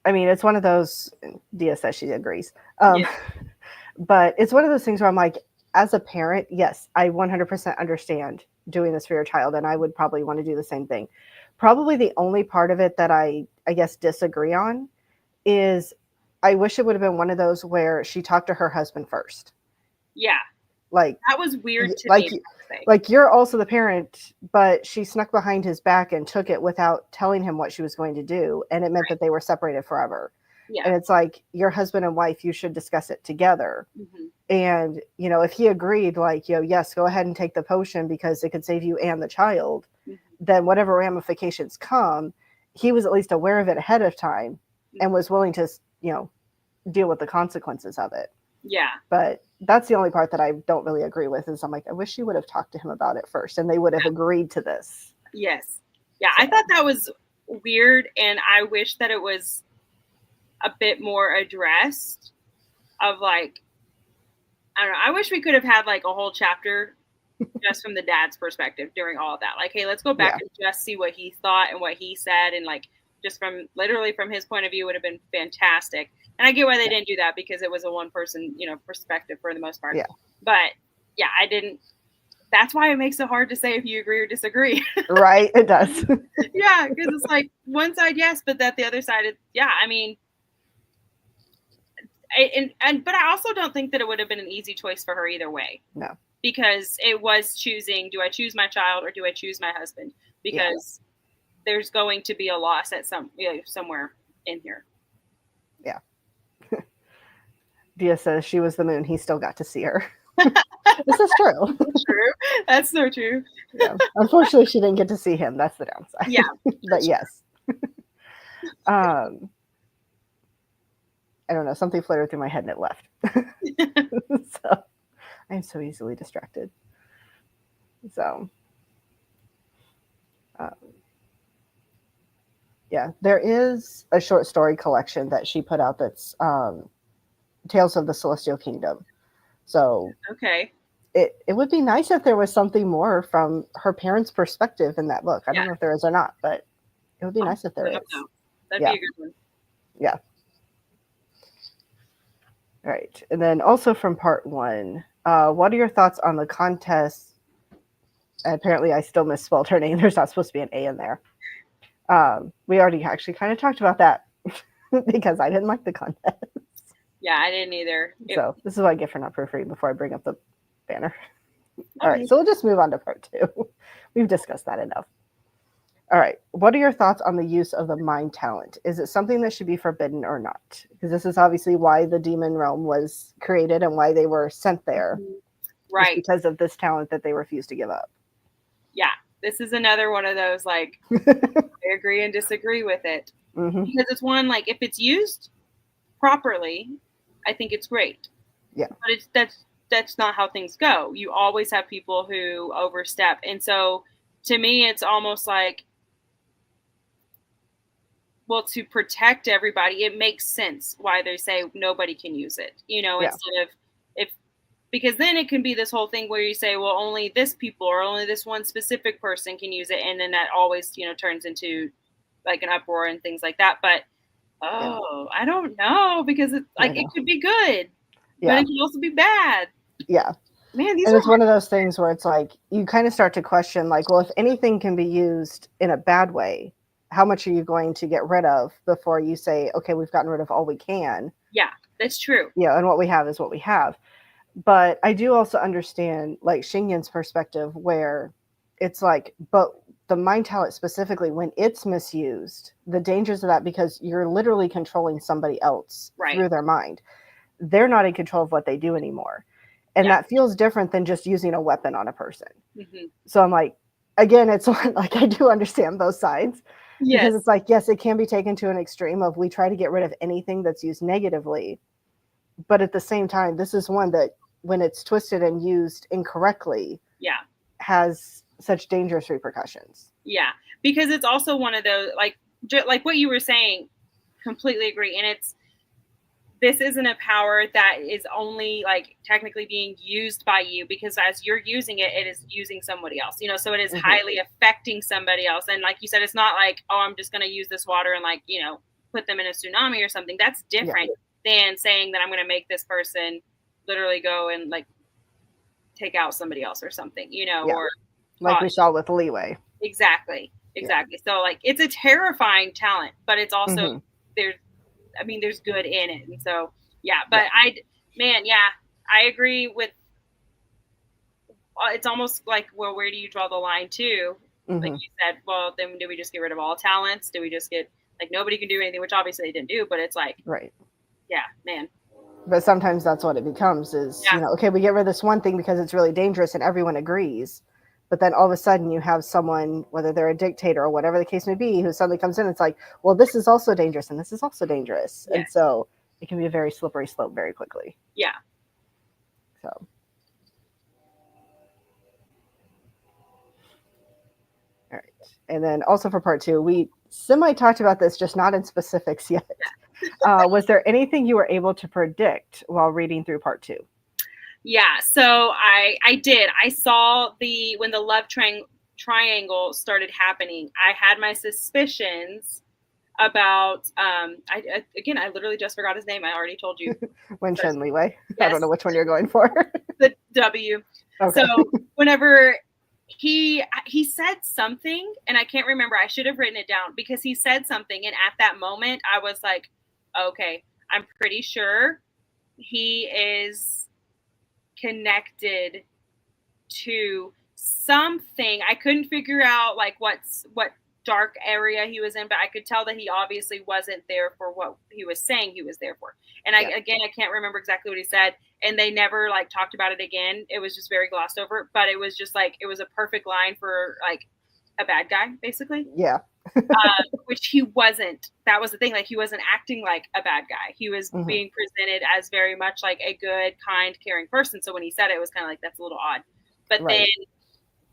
Speaker 1: mean, it's one of those, Dia says she agrees. But it's one of those things where I'm like, as a parent, yes, I 100% understand doing this for your child, and I would probably want to do the same thing. Probably the only part of it that I guess disagree on is I wish it would have been one of those where she talked to her husband first.
Speaker 2: Yeah.
Speaker 1: Like
Speaker 2: that was weird to me.
Speaker 1: Like you're also the parent, but she snuck behind his back and took it without telling him what she was going to do, and it meant that they were separated forever.
Speaker 2: Yeah.
Speaker 1: And it's like, your husband and wife, you should discuss it together.
Speaker 2: Mm-hmm.
Speaker 1: And, if he agreed, like, yes, go ahead and take the potion because it could save you and the child, then whatever ramifications come, he was at least aware of it ahead of time and was willing to, deal with the consequences of it.
Speaker 2: Yeah.
Speaker 1: But that's the only part that I don't really agree with is I'm like, I wish she would have talked to him about it first and they would have agreed to this.
Speaker 2: Yes. Yeah, I thought that was weird, and I wish that it was a bit more addressed of like, I don't know. I wish we could have had like a whole chapter just from the dad's perspective during all of that. Like, hey, let's go back and just see what he thought and what he said, and like just from literally from his point of view would have been fantastic. And I get why they didn't do that because it was a one person, perspective for the most part.
Speaker 1: Yeah.
Speaker 2: But yeah, I didn't. That's why it makes it hard to say if you agree or disagree.
Speaker 1: Right, it does.
Speaker 2: Yeah, because it's like one side yes, but that the other side is yeah. I mean, but I also don't think that it would have been an easy choice for her either way.
Speaker 1: No.
Speaker 2: Because it was choosing, do I choose my child or do I choose my husband? Because there's going to be a loss at somewhere in here.
Speaker 1: Yeah. Dia says she was the moon. He still got to see her. This is true.
Speaker 2: True. That's so true.
Speaker 1: Yeah. Unfortunately, she didn't get to see him. That's the downside.
Speaker 2: Yeah.
Speaker 1: But yes. I don't know. Something fluttered through my head and it left. So I'm so easily distracted. So, yeah, there is a short story collection that she put out that's Tales of the Celestial Kingdom. So,
Speaker 2: okay.
Speaker 1: It would be nice if there was something more from her parents' perspective in that book. I don't know if there is or not, but it would be nice if there is.
Speaker 2: That'd be a good one.
Speaker 1: Yeah. All right. And then also from part 1, what are your thoughts on the contest? Apparently, I still misspelled her name. There's not supposed to be an A in there. We already actually kind of talked about that because I didn't like the contest.
Speaker 2: Yeah, I didn't either.
Speaker 1: So this is what I get for not proofreading before I bring up the banner. All right, so we'll just move on to part 2. We've discussed that enough. All right, what are your thoughts on the use of the mind talent? Is it something that should be forbidden or not? Because this is obviously why the demon realm was created and why they were sent there.
Speaker 2: Right.
Speaker 1: Because of this talent that they refused to give up.
Speaker 2: Yeah, this is another one of those, like, I agree and disagree with it.
Speaker 1: Mm-hmm.
Speaker 2: Because it's one, like, if it's used properly, I think it's great.
Speaker 1: Yeah.
Speaker 2: But that's not how things go. You always have people who overstep. And so to me, it's almost like, well, to protect everybody, it makes sense why they say nobody can use it, instead of because then it can be this whole thing where you say, well, only this people or only this one specific person can use it. And then that always, turns into like an uproar and things like that. But, I don't know, because it's like, it could be good, but it can also be bad.
Speaker 1: Yeah.
Speaker 2: Man,
Speaker 1: it's one of those things where it's like, you kind of start to question, like, well, if anything can be used in a bad way, how much are you going to get rid of before you say, okay, we've gotten rid of all we can?
Speaker 2: Yeah, that's true.
Speaker 1: Yeah, and what we have is what we have. But I do also understand, like, Shingen's perspective, where it's like, but the mind talent specifically, when it's misused, the dangers of that, because you're literally controlling somebody else through their mind. They're not in control of what they do anymore. And that feels different than just using a weapon on a person. Mm-hmm. So I'm like, again, it's like, I do understand both sides. Yes. Because it's like, yes, it can be taken to an extreme of we try to get rid of anything that's used negatively. But at the same time, this is one that when it's twisted and used incorrectly, has such dangerous repercussions. Yeah,
Speaker 2: because it's also one of those, like what you were saying, completely agree. And this isn't a power that is only like technically being used by you, because as you're using it, it is using somebody else, so it is highly affecting somebody else. And like you said, it's not like, oh, I'm just going to use this water and like, put them in a tsunami or something. That's different than saying that I'm going to make this person literally go and like take out somebody else or something, or
Speaker 1: like we saw with Leeway.
Speaker 2: Exactly. So like, it's a terrifying talent, but it's also there's good in it. And so, but I agree with, it's almost like, well, where do you draw the line too? Like you said, well, then do we just get rid of all talents? Do we just get, like, nobody can do anything, which obviously they didn't do, but it's like, man.
Speaker 1: But sometimes that's what it becomes is, okay, we get rid of this one thing because it's really dangerous and everyone agrees. But then all of a sudden you have someone, whether they're a dictator or whatever the case may be, who suddenly comes in. It's like, well, this is also dangerous and this is also dangerous. Yes. And so it can be a very slippery slope very quickly.
Speaker 2: Yeah.
Speaker 1: So. All right. And then also for part 2, we semi talked about this, just not in specifics yet. Was there anything you were able to predict while reading through part 2?
Speaker 2: Yeah, so I did. I saw when the love triangle started happening. I had my suspicions about I literally just forgot his name. I already told you.
Speaker 1: Wencha and Leeway.
Speaker 2: Yes.
Speaker 1: I don't know which one you're going for.
Speaker 2: The W. Okay. So whenever he said something, and I can't remember, I should have written it down, because he said something, and at that moment I was like, okay, I'm pretty sure he is connected to something. I couldn't figure out like what dark area he was in, but I could tell that he obviously wasn't there for what he was saying he was there for. And I can't remember exactly what he said, and they never like talked about it again. It was just very glossed over, but it was just like, it was a perfect line for like a bad guy, basically.
Speaker 1: Yeah.
Speaker 2: Which he wasn't. That was the thing. Like, he wasn't acting like a bad guy. He was being presented as very much like a good, kind, caring person. So when he said it, it was kind of like, that's a little odd. But then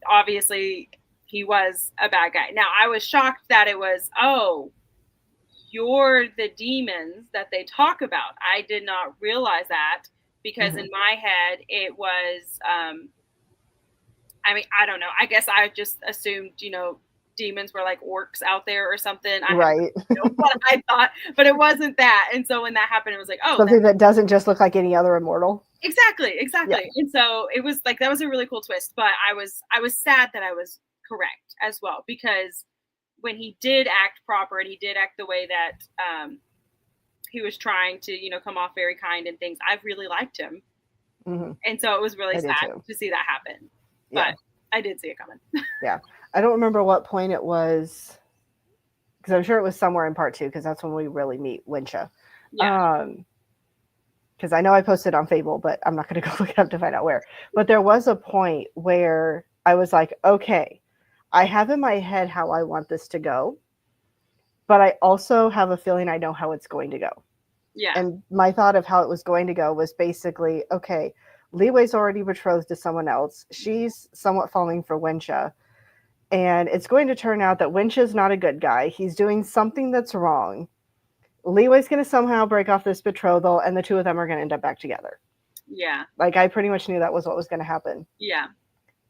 Speaker 2: obviously he was a bad guy. Now, I was shocked that it was, oh, you're the demons that they talk about. I did not realize that, because in my head it was, I mean, I don't know. I guess I just assumed, demons were like orcs out there or something. I don't know what I thought, but it wasn't that. And so when that happened, it was like, oh,
Speaker 1: something that doesn't just look like any other immortal.
Speaker 2: Exactly. Yeah. And so it was like, that was a really cool twist, but I was sad that I was correct as well, because when he did act proper and he did act the way that he was trying to, come off very kind and things, I really liked him. And so it was really sad to see that happen. But I did see it coming.
Speaker 1: Yeah. I don't remember what point it was, because I'm sure it was somewhere in part 2, because that's when we really meet Wencha. Yeah. Because I know I posted on Fable, but I'm not going to go look it up to find out where. But there was a point where I was like, okay, I have in my head how I want this to go, but I also have a feeling I know how it's going to go. Yeah. And my thought of how it was going to go was basically, okay, Leeway's already betrothed to someone else. She's somewhat falling for Wencha. And it's going to turn out that Wencha's not a good guy. He's doing something that's wrong. Leeway's going to somehow break off this betrothal, and the two of them are going to end up back together. Yeah. Like, I pretty much knew that was what was going to happen. Yeah.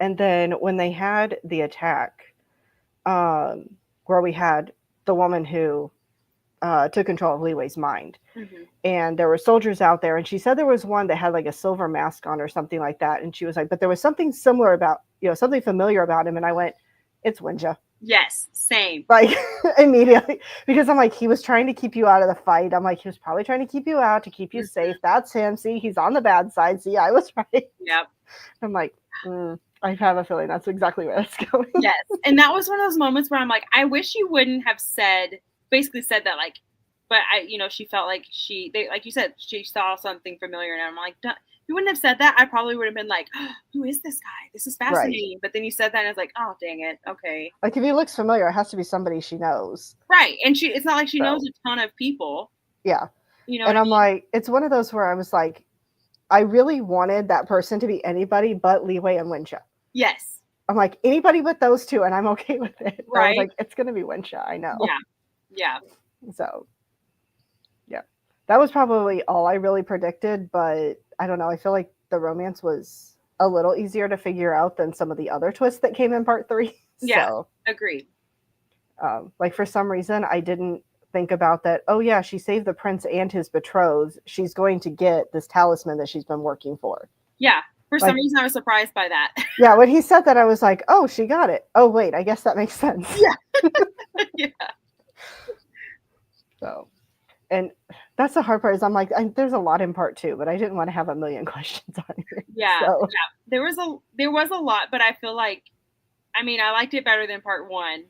Speaker 1: And then when they had the attack, where we had the woman who took control of Leeway's mind, and there were soldiers out there, and she said there was one that had like a silver mask on or something like that, and she was like, but there was something similar about, something familiar about him, and I went, it's Wencha. Yes, same. Like, immediately, because I'm like, he was trying to keep you out of the fight. I'm like, he was probably trying to keep you out, to keep you safe. That's him. See, he's on the bad side. See, I was right. Yep. I'm like, I have a feeling that's exactly where it's going. Yes. And that was one of those moments where I'm like, I wish you wouldn't have basically said that, like, but she felt like like you said, she saw something familiar, and I'm like, you wouldn't have said that. I probably would have been like, oh, who is this guy? This is fascinating. Right. But then you said that, and I was like, oh, dang it. Okay. Like, if he looks familiar, it has to be somebody she knows. Right. And it's not like she knows a ton of people. Yeah. And I'm like, it's one of those where I was like, I really wanted that person to be anybody but Leeway and Wencha. Yes. I'm like, anybody but those two, and I'm okay with it. Right. I was like, it's going to be Wencha. I know. Yeah. Yeah. So, yeah. That was probably all I really predicted, but I don't know. I feel like the romance was a little easier to figure out than some of the other twists that came in part 3. Yeah, so, agreed. Like, for some reason, I didn't think about that. Oh, yeah, she saved the prince and his betrothed. She's going to get this talisman that she's been working for. Yeah, for some reason, I was surprised by that. Yeah, when he said that, I was like, oh, she got it. Oh, wait, I guess that makes sense. Yeah. Yeah. So, and that's the hard part, is I'm like, there's a lot in part 2, but I didn't want to have a million questions on it. Yeah, so. Yeah. There was a lot, but I feel like, I mean, I liked it better than part 1.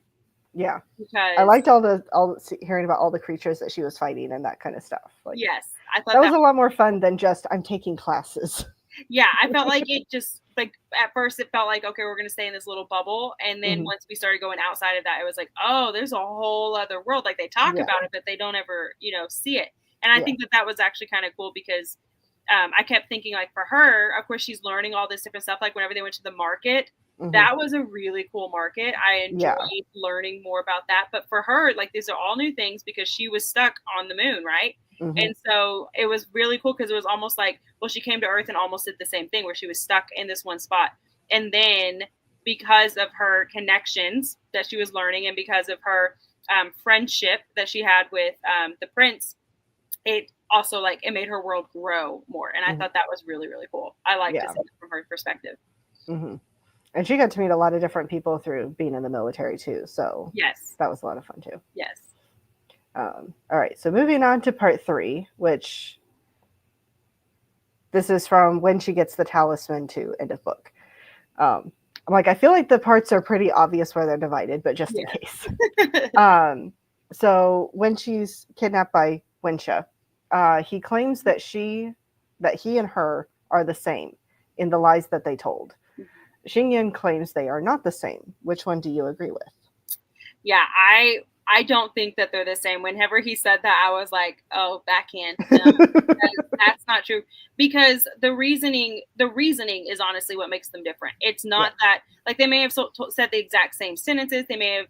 Speaker 1: Yeah, because I liked all hearing about all the creatures that she was fighting and that kind of stuff. Like, yes, I thought that was a lot more fun than just I'm taking classes. Yeah, I felt like it just, like, at first it felt like, okay, we're going to stay in this little bubble. And then once we started going outside of that, it was like, oh, there's a whole other world. Like, they talk about it, but they don't ever, see it. And I think that was actually kind of cool, because I kept thinking, like, for her, of course, she's learning all this different stuff. Like, whenever they went to the market
Speaker 2: That was a really cool market. I enjoyed
Speaker 1: Yeah.
Speaker 2: learning more about that. But for her, like, these are all new things because she was stuck on the moon, right? And so it was really cool because it was almost like, well, she came to Earth and almost did the same thing where she was stuck in this one spot. And then because of her connections that she was learning and because of her friendship that she had with the prince, it also, like, it made her world grow more. And I thought that was really, really cool. I like to see it from her perspective.
Speaker 1: And she got to meet a lot of different people through being in the military too. So
Speaker 2: Yes.
Speaker 1: that was a lot of fun too.
Speaker 2: Yes.
Speaker 1: All right. So moving on to part 3, which this is from when she gets the talisman to end of book. I'm like, I feel like the parts are pretty obvious where they're divided, but just in case. So when she's kidnapped by Winsha, he claims that he and her are the same in the lies that they told. Xingyan claims they are not the same. Which one do you agree with?
Speaker 2: Yeah, I don't think that they're the same. Whenever he said that, I was like, oh, backhand. No, that's not true. Because the reasoning is honestly what makes them different. It's not that, like, they may have said the exact same sentences. They may have,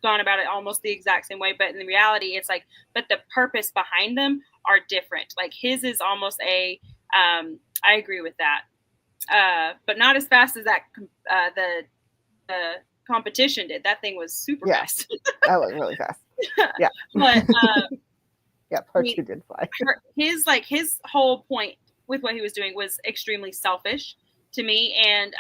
Speaker 2: gone about it almost the exact same way. But in reality, it's like, but the purpose behind them are different. Like, his is almost I agree with that. But not as fast as that, the competition did. That thing was super fast.
Speaker 1: That was really fast. Yeah.
Speaker 2: But
Speaker 1: yeah, part 2 did fly.
Speaker 2: His whole point with what he was doing was extremely selfish to me, and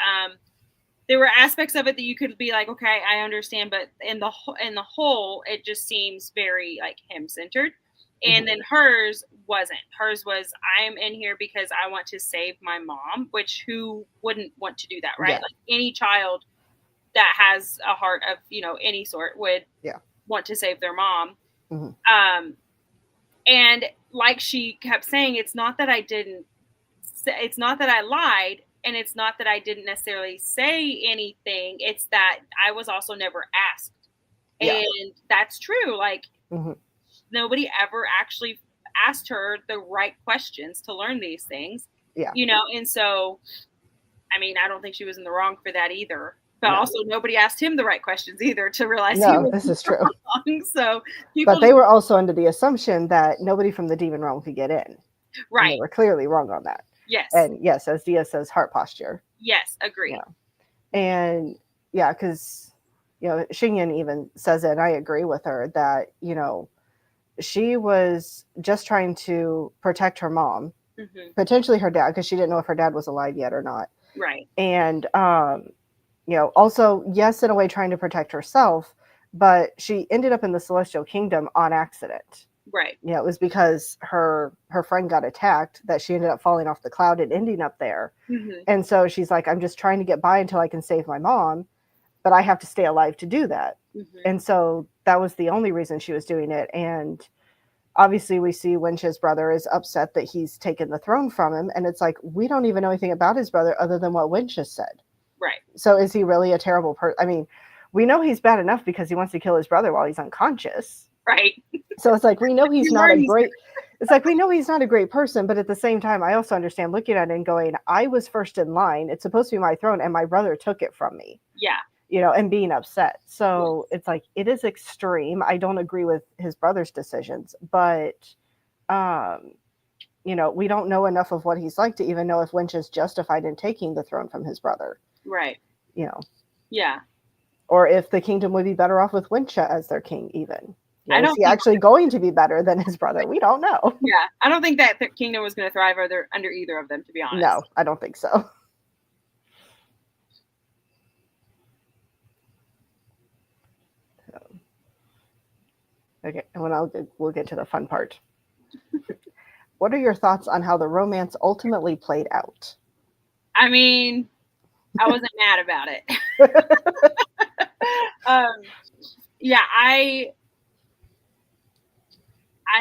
Speaker 2: there were aspects of it that you could be like, okay, I understand, but in the whole, it just seems very, like, him centered. And then hers wasn't. Hers was, I am in here because I want to save my mom, which who wouldn't want to do that, right? Like, any child that has a heart of, any sort would want to save their mom. And like she kept saying, it's not that I lied, and it's not that I didn't necessarily say anything. It's that I was also never asked. And that's true. Like, nobody ever actually asked her the right questions to learn these things. And so, I mean, I don't think she was in the wrong for that either. But also, nobody asked him the right questions either to realize he was
Speaker 1: this is true.
Speaker 2: wrong. So
Speaker 1: but they were also under the assumption that nobody from the demon realm could get in.
Speaker 2: Right.
Speaker 1: And they were clearly wrong on that.
Speaker 2: Yes.
Speaker 1: And yes, as Dia says, heart posture.
Speaker 2: Yes, agree.
Speaker 1: And because, Xingyan even says it, and I agree with her, that, she was just trying to protect her mom, potentially her dad, because she didn't know if her dad was alive yet or not.
Speaker 2: Right.
Speaker 1: And, also, yes, in a way trying to protect herself, but she ended up in the Celestial Kingdom on accident.
Speaker 2: Right.
Speaker 1: It was because her friend got attacked that she ended up falling off the cloud and ending up there. And so she's like, I'm just trying to get by until I can save my mom, but I have to stay alive to do that. And so that was the only reason she was doing it. And obviously we see Winsha's brother is upset that he's taken the throne from him. And it's like, we don't even know anything about his brother other than what Winsha said.
Speaker 2: Right.
Speaker 1: So is he really a terrible person? I mean, we know he's bad enough because he wants to kill his brother while he's unconscious.
Speaker 2: Right.
Speaker 1: So it's like, we know he's not a great, it's like, we know he's not a great person, but at the same time, I also understand looking at it and going, I was first in line. It's supposed to be my throne and my brother took it from me.
Speaker 2: Yeah.
Speaker 1: And being upset. So it's like, it is extreme. I don't agree with his brother's decisions, but, we don't know enough of what he's like to even know if Winch is justified in taking the throne from his brother.
Speaker 2: Right.
Speaker 1: Yeah. Or if the kingdom would be better off with Winsha as their king, even. Is he actually going to be better than his brother? We don't know.
Speaker 2: Yeah. I don't think that the kingdom was going to thrive under either of them, to be honest.
Speaker 1: No, I don't think so. Okay, and we'll get to the fun part. What are your thoughts on how the romance ultimately played out?
Speaker 2: I mean, I wasn't mad about it. Yeah, I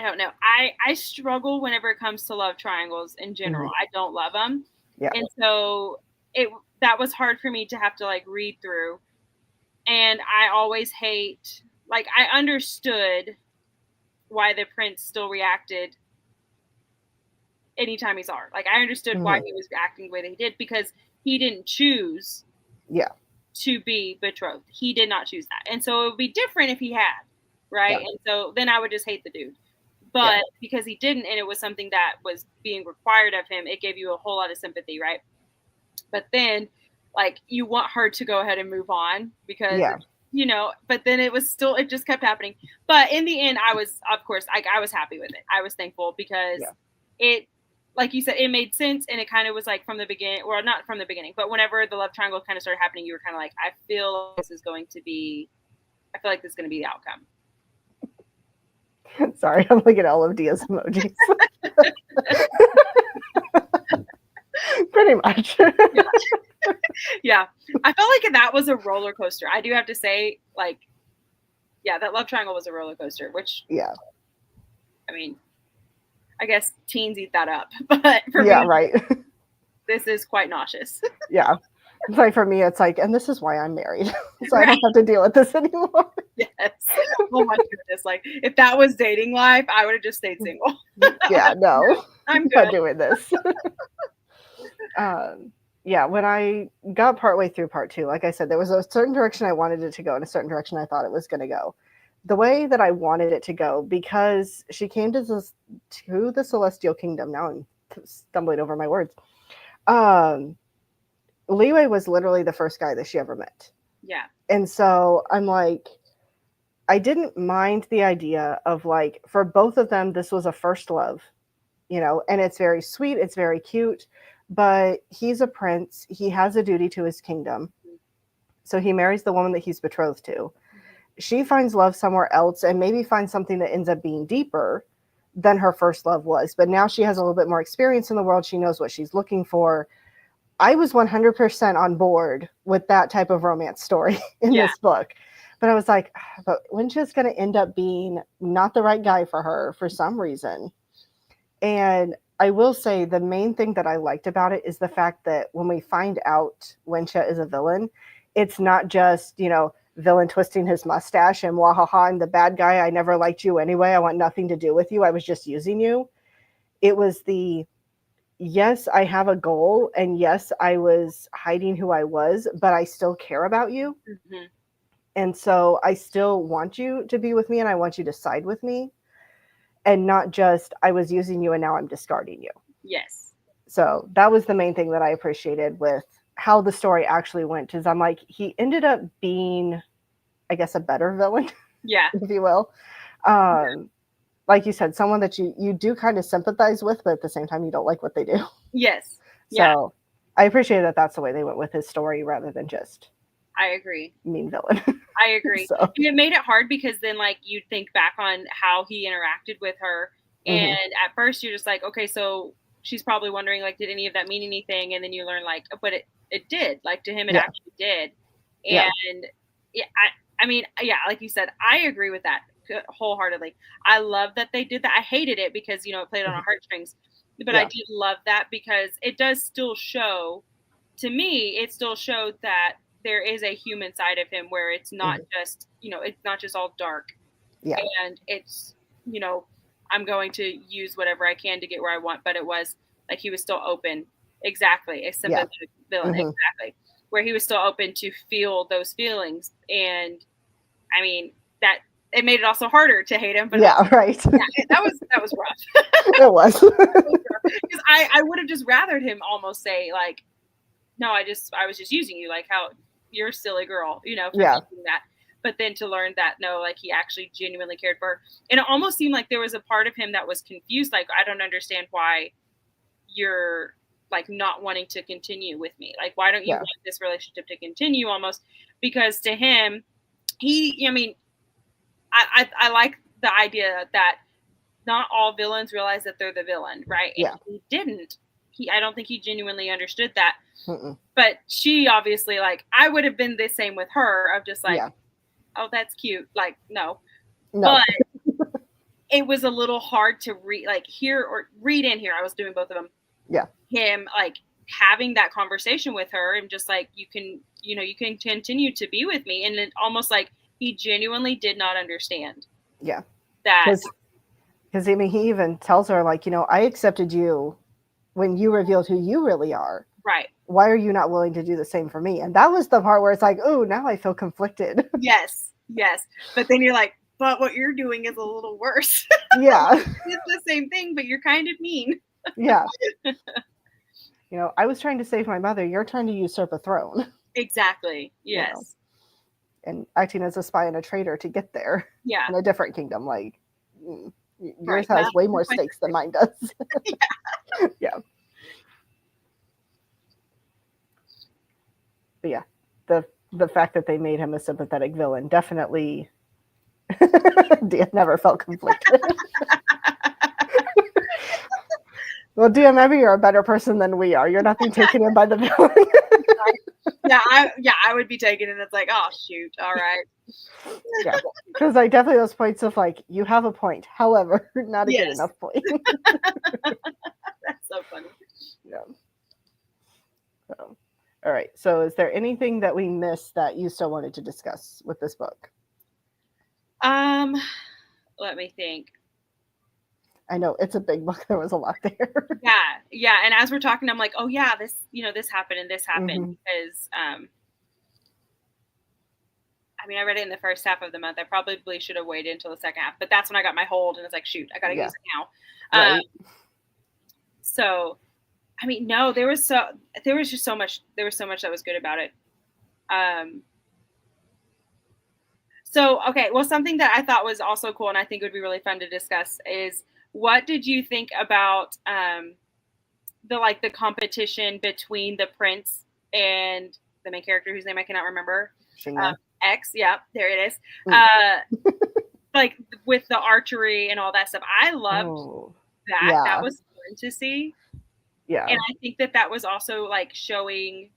Speaker 2: don't know. I struggle whenever it comes to love triangles in general. I don't love them. Yeah. And so that was hard for me to have to, like, read through. And I always hate, like, I understood why the prince still reacted anytime he saw her. Like, I understood why he was acting the way that he did, because he didn't choose
Speaker 1: Yeah.
Speaker 2: to be betrothed. He did not choose that. And so it would be different if he had, right?
Speaker 1: Yeah.
Speaker 2: And so then I would just hate the dude. But
Speaker 1: Yeah.
Speaker 2: because he didn't, and it was something that was being required of him, it gave you a whole lot of sympathy, right? But then, like, you want her to go ahead and move on because,
Speaker 1: Yeah.
Speaker 2: you know, but then it was still, it just kept happening. But in the end, I was, of course, I was happy with it. I was thankful because
Speaker 1: Yeah.
Speaker 2: it, like you said, it made sense. And it kind of was like from the beginning, well, not from the beginning, but whenever the love triangle kind of started happening, you were kind of like, I feel like this is going to be, I feel like this is going to be the outcome.
Speaker 1: Sorry, I'm looking at all of Dia's emojis. Pretty much.
Speaker 2: Yeah. Yeah. I felt like that was a roller coaster. I do have to say, like, yeah, that love triangle was a roller coaster, which,
Speaker 1: yeah.
Speaker 2: I mean, I guess teens eat that up. But for
Speaker 1: Yeah,
Speaker 2: me,
Speaker 1: right.
Speaker 2: this is quite nauseous.
Speaker 1: Yeah. It's like for me, it's like, and this is why I'm married. So
Speaker 2: Right.
Speaker 1: I don't have to deal with this anymore.
Speaker 2: Yes. Oh my goodness. Like, if that was dating life, I would have just stayed single.
Speaker 1: Yeah, no.
Speaker 2: I'm
Speaker 1: Not
Speaker 2: good.
Speaker 1: doing this. Yeah, when I got partway through part 2, like I said, there was a certain direction I wanted it to go and a certain direction I thought it was going to go. The way that I wanted it to go, because she came to the Celestial Kingdom. Now I'm stumbling over my words. Leeway was literally the first guy that she ever met.
Speaker 2: Yeah.
Speaker 1: And so I'm like, I didn't mind the idea of, like, for both of them, this was a first love, you know, and it's very sweet, it's very cute, but he's a prince, he has a duty to his kingdom. So he marries the woman that he's betrothed to. She finds love somewhere else and maybe finds something that ends up being deeper than her first love was. But now she has a little bit more experience in the world. She knows what she's looking for. I was 100% on board with that type of romance story in this book. But I was like, but Wincha's going to end up being not the right guy for her for some reason. And I will say the main thing that I liked about it is the fact that when we find out Wincha is a villain, it's not just, you know, villain twisting his mustache and wahaha, I'm the bad guy. I never liked you anyway. I want nothing to do with you. I was just using you. It was the, yes, I have a goal. And yes, I was hiding who I was, but I still care about you.
Speaker 2: Mm-hmm.
Speaker 1: And so I still want you to be with me and I want you to side with me. And not just, I was using you and now I'm discarding you.
Speaker 2: Yes.
Speaker 1: So that was the main thing that I appreciated with how the story actually went, is I'm like, he ended up being, I guess, a better villain,
Speaker 2: Yeah,
Speaker 1: if you will. Like you said, someone that you do kind of sympathize with, but at the same time, you don't like what they do.
Speaker 2: yes.
Speaker 1: So I appreciate that that's the way they went with his story rather than just
Speaker 2: I agree.
Speaker 1: mean villain.
Speaker 2: I agree.
Speaker 1: So.
Speaker 2: And it made it hard because then, like, you'd think back on how he interacted with her. And at first you're just like, okay, so she's probably wondering, like, did any of that mean anything? And then you learn, like, but it did. Like, to him, it actually did. And I mean, yeah, like you said, I agree with that wholeheartedly. I love that they did that. I hated it because, you know, it played on our heartstrings. But I did love that because it does still show, to me, it still showed that there is a human side of him where it's not just, you know, it's not just all dark.
Speaker 1: Yeah.
Speaker 2: And it's, you know, I'm going to use whatever I can to get where I want. But it was like he was still open. Exactly. A sympathetic villain. Exactly. Where he was still open to feel those feelings. And I mean, that it made it also harder to hate him. But
Speaker 1: right.
Speaker 2: That was rough.
Speaker 1: It was.
Speaker 2: Because I would have just rathered him almost say, like, no, I was just using you, like, how you're a silly girl, you know, for thinking that. But then to learn that, no, like, he actually genuinely cared for her. And it almost seemed like there was a part of him that was confused. Like, I don't understand why you're, like, not wanting to continue with me. Like, why don't you want this relationship to continue almost? Because to him, I mean, I like the idea that not all villains realize that they're the villain, right? And he didn't. I don't think he genuinely understood that. But she obviously, like, I would have been the same with her of just like, oh, that's cute. Like, no. But it was a little hard to read in here. I was doing both of them.
Speaker 1: Yeah.
Speaker 2: Him, like, having that conversation with her and just like, you can continue to be with me. And it almost like he genuinely did not understand.
Speaker 1: Yeah.
Speaker 2: That.
Speaker 1: Because, I mean, he even tells her, like, you know, I accepted you when you revealed who you really are.
Speaker 2: Right.
Speaker 1: Why are you not willing to do the same for me? And that was the part where it's like, oh, now I feel conflicted.
Speaker 2: Yes. But then you're like, but what you're doing is a little worse.
Speaker 1: Yeah.
Speaker 2: It's the same thing, but you're kind of mean.
Speaker 1: Yeah. I was trying to save my mother. You're trying to usurp a throne.
Speaker 2: Exactly. Yes.
Speaker 1: And acting as a spy and a traitor to get there.
Speaker 2: Yeah.
Speaker 1: In a different kingdom. Like, yours
Speaker 2: Right.
Speaker 1: has way more stakes than mine does. Yeah. But yeah, the fact that they made him a sympathetic villain definitely Dia never felt conflicted. Well, Dia, maybe you're a better person than we are. You're not being taken in by the villain.
Speaker 2: I would be taken, and it's like, oh shoot, all right.
Speaker 1: Yeah, because I definitely those points of like, you have a point, however, not a good
Speaker 2: Yes.
Speaker 1: enough point.
Speaker 2: That's so funny.
Speaker 1: Yeah. So, all right. So, is there anything that we missed that you still wanted to discuss with this book?
Speaker 2: Let me think.
Speaker 1: I know it's a big book. There was a lot there.
Speaker 2: Yeah. And as we're talking, I'm like, oh yeah, this, this happened and this happened because, I mean, I read it in the first half of the month. I probably should have waited until the second half, but that's when I got my hold, and it's like, shoot, I got to use it now.
Speaker 1: Right.
Speaker 2: So, I mean, no, there was just so much. There was so much that was good about it. So, okay, well, something that I thought was also cool, and I think would be really fun to discuss is, what did you think about the competition between the prince and the main character whose name I cannot remember? X, yeah, there it is. Like with the archery and all that stuff. I loved that. Yeah. That was fun to see.
Speaker 1: Yeah.
Speaker 2: And I think that was also like showing,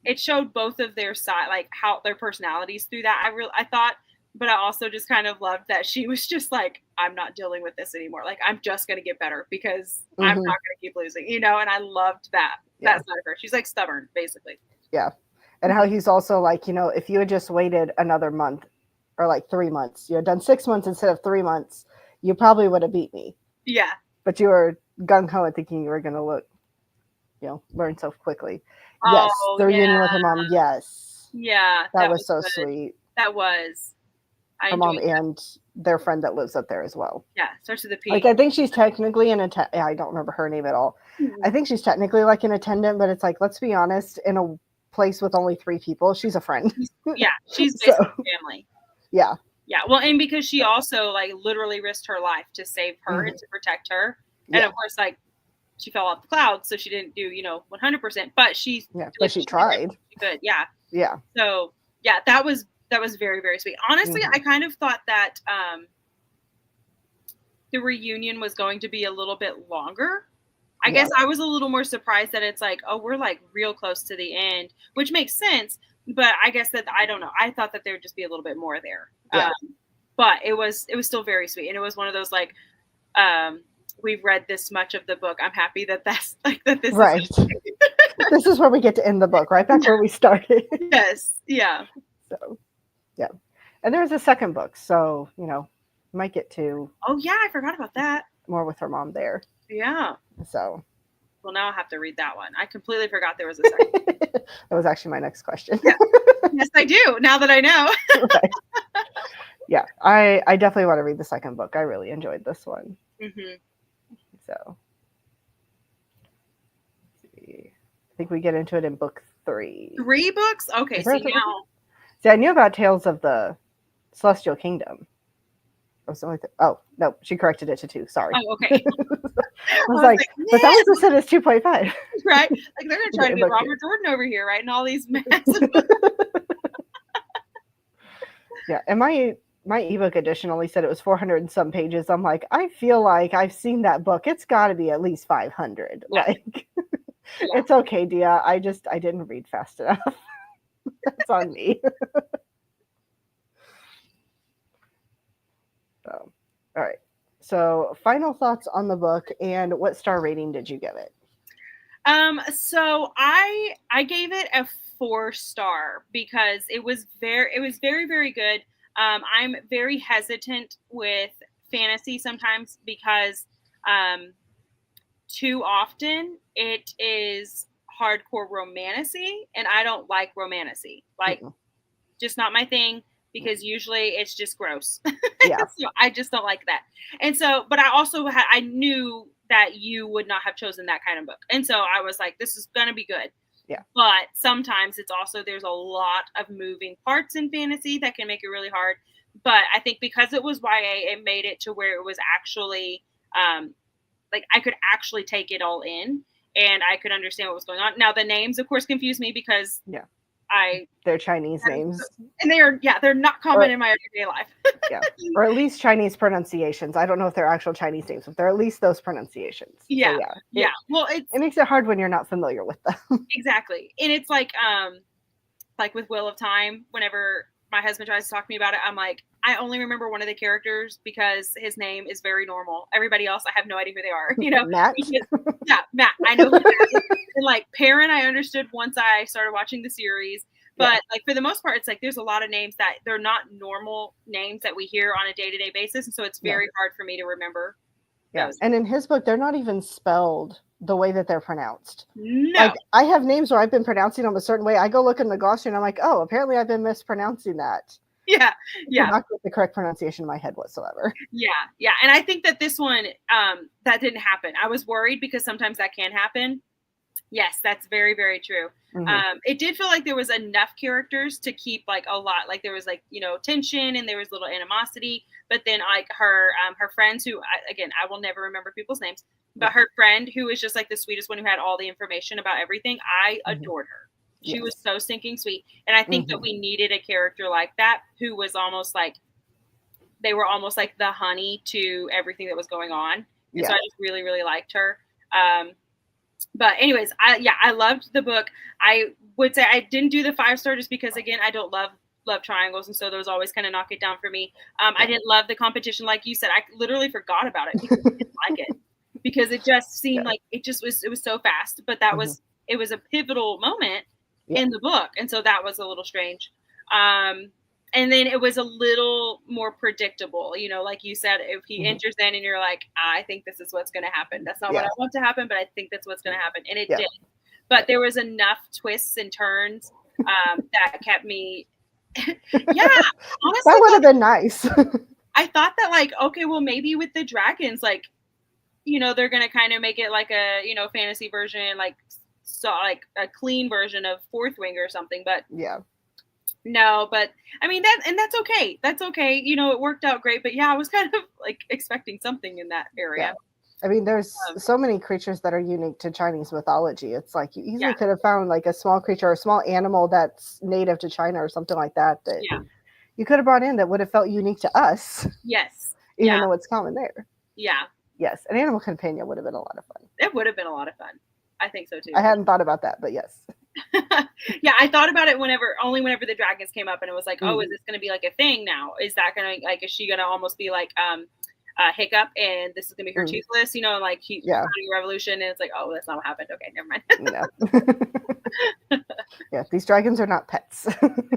Speaker 2: it showed both of their side, like how their personalities through that. I thought, but I also just kind of loved that she was just like, I'm not dealing with this anymore. Like, I'm just going to get better because I'm not going to keep losing, and I loved that side of her. She's like stubborn, basically.
Speaker 1: Yeah. And how he's also like, if you had just waited another month or like 3 months, you had done 6 months instead of 3 months, you probably would have beat me.
Speaker 2: Yeah.
Speaker 1: But you were gung-ho and thinking you were going to learn so quickly. Yes. The reunion with her mom. Yes.
Speaker 2: Yeah.
Speaker 1: That was so sweet.
Speaker 2: That was.
Speaker 1: Her mom and their friend that lives up there as well.
Speaker 2: Yeah. Starts with a P.
Speaker 1: Like, I think she's technically an attendant. I don't remember her name at all. I think she's technically like an attendant, but it's like, let's be honest, in a place with only 3 people, she's a friend.
Speaker 2: Yeah, she's basically family.
Speaker 1: Yeah.
Speaker 2: Well, and because she also like literally risked her life to save her and to protect her, and of course, like, she fell off the clouds, so she didn't do 100%, but she
Speaker 1: tried.
Speaker 2: She could. Yeah. So yeah, that was very, very sweet. Honestly, I kind of thought that the reunion was going to be a little bit longer. I guess I was a little more surprised that it's like, oh, we're like real close to the end, which makes sense. But I guess that, I don't know. I thought that there would just be a little bit more there.
Speaker 1: Yeah.
Speaker 2: But it was still very sweet. And it was one of those like, we've read this much of the book. I'm happy that this
Speaker 1: right.
Speaker 2: is
Speaker 1: this is where we get to end the book, right back where we started.
Speaker 2: Yes. Yeah.
Speaker 1: So, yeah. And there's a second book. So, might get to.
Speaker 2: Oh, yeah. I forgot about that.
Speaker 1: More with her mom there.
Speaker 2: Yeah.
Speaker 1: So.
Speaker 2: Well, now I'll have to read that one. I completely forgot there was a second.
Speaker 1: That was actually my next question.
Speaker 2: Yeah. Yes, I do. Now that I know.
Speaker 1: Right. Yeah. I definitely want to read the second book. I really enjoyed this one. So. I think we get into it in book 3.
Speaker 2: 3 books? Okay. So now.
Speaker 1: See, I knew about Tales of the Celestial Kingdom. Oh, no, she corrected it to 2. Sorry.
Speaker 2: Oh, okay.
Speaker 1: I was like, but that was listed as 2.5.
Speaker 2: Right? Like, they're going to try to be Robert Jordan over here, writing all these massive.
Speaker 1: Yeah, and my ebook edition only said it was 400 and some pages. I'm like, I feel like I've seen that book. It's got to be at least 500. Yeah. Like, it's okay, Dia. I didn't read fast enough. That's on me. So, all right. So, final thoughts on the book, and what star rating did you give it?
Speaker 2: So I gave it a 4-star because it was very, very good. I'm very hesitant with fantasy sometimes because too often it is hardcore romantasy, and I don't like romantasy. Like, just not my thing, because usually it's just gross.
Speaker 1: Yeah.
Speaker 2: So I just don't like that. And so, but I also I knew that you would not have chosen that kind of book. And so I was like, this is going to be good.
Speaker 1: Yeah.
Speaker 2: But sometimes it's also, there's a lot of moving parts in fantasy that can make it really hard. But I think because it was YA, it made it to where it was actually, like, I could actually take it all in and I could understand what was going on. Now, the names, of course, confuse me because
Speaker 1: they're Chinese names,
Speaker 2: and they're not common in my everyday life.
Speaker 1: Yeah, or at least Chinese pronunciations. I don't know if they're actual Chinese names, but they're at least those pronunciations.
Speaker 2: Yeah,
Speaker 1: so,
Speaker 2: Well,
Speaker 1: it makes it hard when you're not familiar with them.
Speaker 2: Exactly, and it's like with Wheel of Time. Whenever my husband tries to talk to me about it, I'm like, I only remember one of the characters because his name is very normal. Everybody else, I have no idea who they are. You know,
Speaker 1: Matt.
Speaker 2: Matt. I know who that is. And like Perrin, I understood once I started watching the series. But like for the most part, it's like there's a lot of names that they're not normal names that we hear on a day-to-day basis, and so it's very hard for me to remember.
Speaker 1: Yeah, and in his book, they're not even spelled the way that they're pronounced.
Speaker 2: No.
Speaker 1: Like, I have names where I've been pronouncing them a certain way. I go look in the glossary and I'm like, oh, apparently I've been mispronouncing that.
Speaker 2: Yeah.
Speaker 1: Not get the correct pronunciation in my head whatsoever.
Speaker 2: Yeah. And I think that this one, that didn't happen. I was worried because sometimes that can happen. Yes, that's very, very true. Mm-hmm. It did feel like there was enough characters to keep like a lot, like there was like, you know, tension and there was little animosity, but then like her friends who, again, I will never remember people's names, but her friend who was just like the sweetest one who had all the information about everything. I adored her. She was so stinking sweet. And I think that we needed a character like that who was almost like, they were almost like the honey to everything that was going on. And so I just really, really liked her. But anyways, I loved the book. I would say I didn't do the 5-star just because, again, I don't love triangles. And so those always kind of knock it down for me. I didn't love the competition. Like you said, I literally forgot about it because I didn't like it because it just seemed like it was so fast. But that was, it was a pivotal moment in the book. And so that was a little strange. And then it was a little more predictable, you know, like you said, if he enters in and you're like, I think this is what's going to happen. That's not what I want to happen, but I think that's what's going to happen. And it did. But there was enough twists and turns that kept me. Honestly,
Speaker 1: that would have been nice.
Speaker 2: I thought that, like, okay, well, maybe with the dragons, like, you know, they're going to kind of make it like a, you know, fantasy version, like a clean version of Fourth Wing or something. But no, but I mean that's okay. That's okay. You know, it worked out great. But I was kind of like expecting something in that area.
Speaker 1: I mean, there's so many creatures that are unique to Chinese mythology. It's like you easily could have found like a small creature or a small animal that's native to China or something like that you could have brought in that would have felt unique to us.
Speaker 2: Yes.
Speaker 1: Even though it's common there.
Speaker 2: Yeah.
Speaker 1: Yes. An animal companion would have been a lot of fun.
Speaker 2: It would have been a lot of fun. I think so too.
Speaker 1: I hadn't thought about that, but yes.
Speaker 2: I thought about it whenever the dragons came up and it was like, oh, is this going to be like a thing now? Is that going to, like, is she going to almost be like Hiccup and this is going to be her toothless, you know, like revolution? And it's like, oh, that's not what happened. Okay, never mind.
Speaker 1: These dragons are not pets.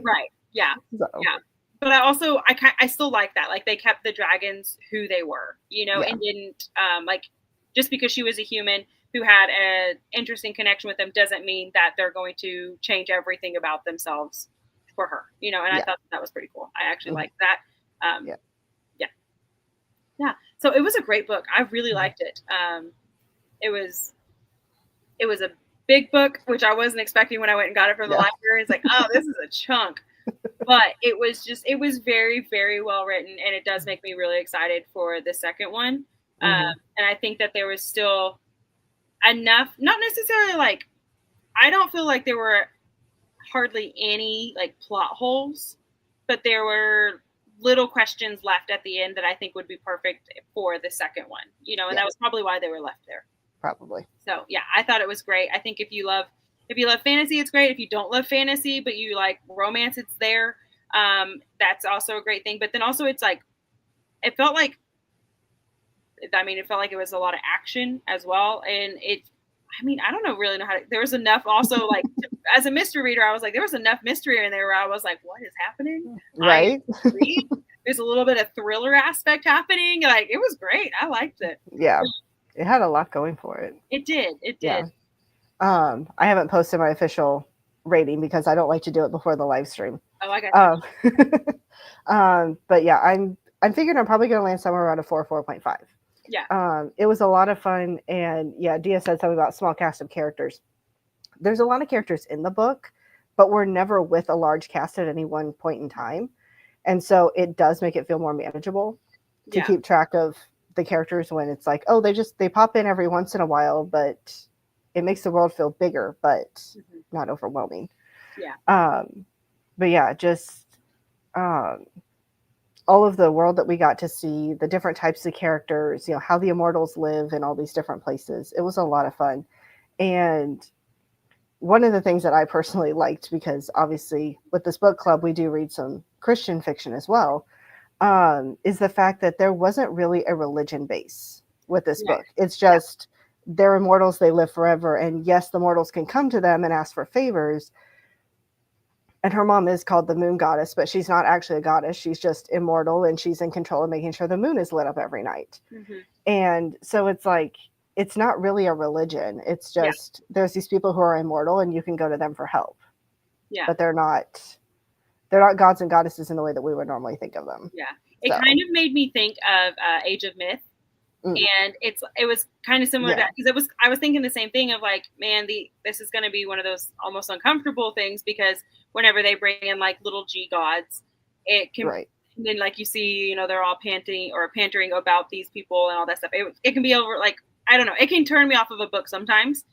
Speaker 2: Right. Yeah.
Speaker 1: So.
Speaker 2: Yeah. But I still like that. Like they kept the dragons who they were, you know, and didn't like just because she was a human who had an interesting connection with them doesn't mean that they're going to change everything about themselves for her, you know, and I thought that was pretty cool. I actually liked that. So it was a great book. I really liked it. It was a big book, which I wasn't expecting when I went and got it from the library. It's like, oh, this is a chunk. But it was very, very well written. And it does make me really excited for the second one. And I think that there was still enough, not necessarily like, I don't feel like there were hardly any like plot holes, but there were little questions left at the end that I think would be perfect for the second one, you know, and that was probably why they were left there.
Speaker 1: Probably.
Speaker 2: So I thought it was great. I think if you love fantasy, it's great. If you don't love fantasy, but you like romance, it's there. That's also a great thing. But then also it's like, it felt like it was a lot of action as well. And I don't really know how to, there was enough also like, as a mystery reader, I was like, there was enough mystery in there where I was like, what is happening?
Speaker 1: Right.
Speaker 2: There's a little bit of thriller aspect happening. Like, it was great. I liked it.
Speaker 1: Yeah. It had a lot going for it.
Speaker 2: It did. It did.
Speaker 1: Yeah. I haven't posted my official rating because I don't like to do it before the live stream.
Speaker 2: Oh, I got you.
Speaker 1: But yeah, I'm figuring I'm probably going to land somewhere around a 4.5.
Speaker 2: Yeah.
Speaker 1: It was a lot of fun, and yeah, Dia said something about small cast of characters. There's a lot of characters in the book, but we're never with a large cast at any one point in time, and so it does make it feel more manageable to keep track of the characters when it's like, oh, they pop in every once in a while, but it makes the world feel bigger, but not overwhelming.
Speaker 2: Yeah.
Speaker 1: But yeah, just all of the world that we got to see, the different types of characters, how the immortals live in all these different places. It was a lot of fun. And one of the things that I personally liked, because obviously with this book club, we do read some Christian fiction as well, is the fact that there wasn't really a religion base with this book. It's just they're immortals, they live forever. And yes, the mortals can come to them and ask for favors. And her mom is called the moon goddess, but she's not actually a goddess. She's just immortal, and she's in control of making sure the moon is lit up every night. And so it's like, it's not really a religion. It's just there's these people who are immortal, and you can go to them for help. But they're not gods and goddesses in the way that we would normally think of them.
Speaker 2: It kind of made me think of Age of Myth. And it was kind of similar to that, because I was thinking the same thing of like, man, this is going to be one of those almost uncomfortable things, because whenever they bring in like little G gods, it can and then like you see, they're all pantering about these people and all that stuff. It can be over, like, I don't know, it can turn me off of a book sometimes.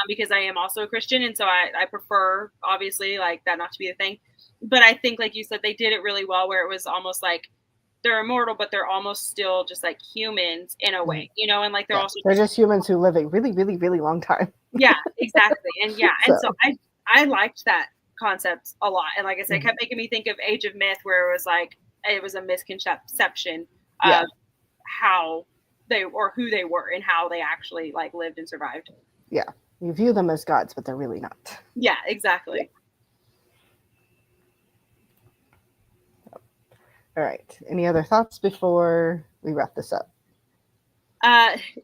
Speaker 2: Because I am also a Christian, and so I prefer, obviously, like that not to be the thing. But I think, like you said, they did it really well, where it was almost like they're immortal, but they're almost still just like humans in a way, and like they're
Speaker 1: just humans who live a really, really, really long time.
Speaker 2: Yeah, exactly. And and so I liked that concept a lot. And like I said, it kept making me think of Age of Myth, where it was like, it was a misconception of how who they were and how they actually like lived and survived.
Speaker 1: Yeah. You view them as gods, but they're really not.
Speaker 2: Yeah, exactly.
Speaker 1: All right. Any other thoughts before we wrap this up?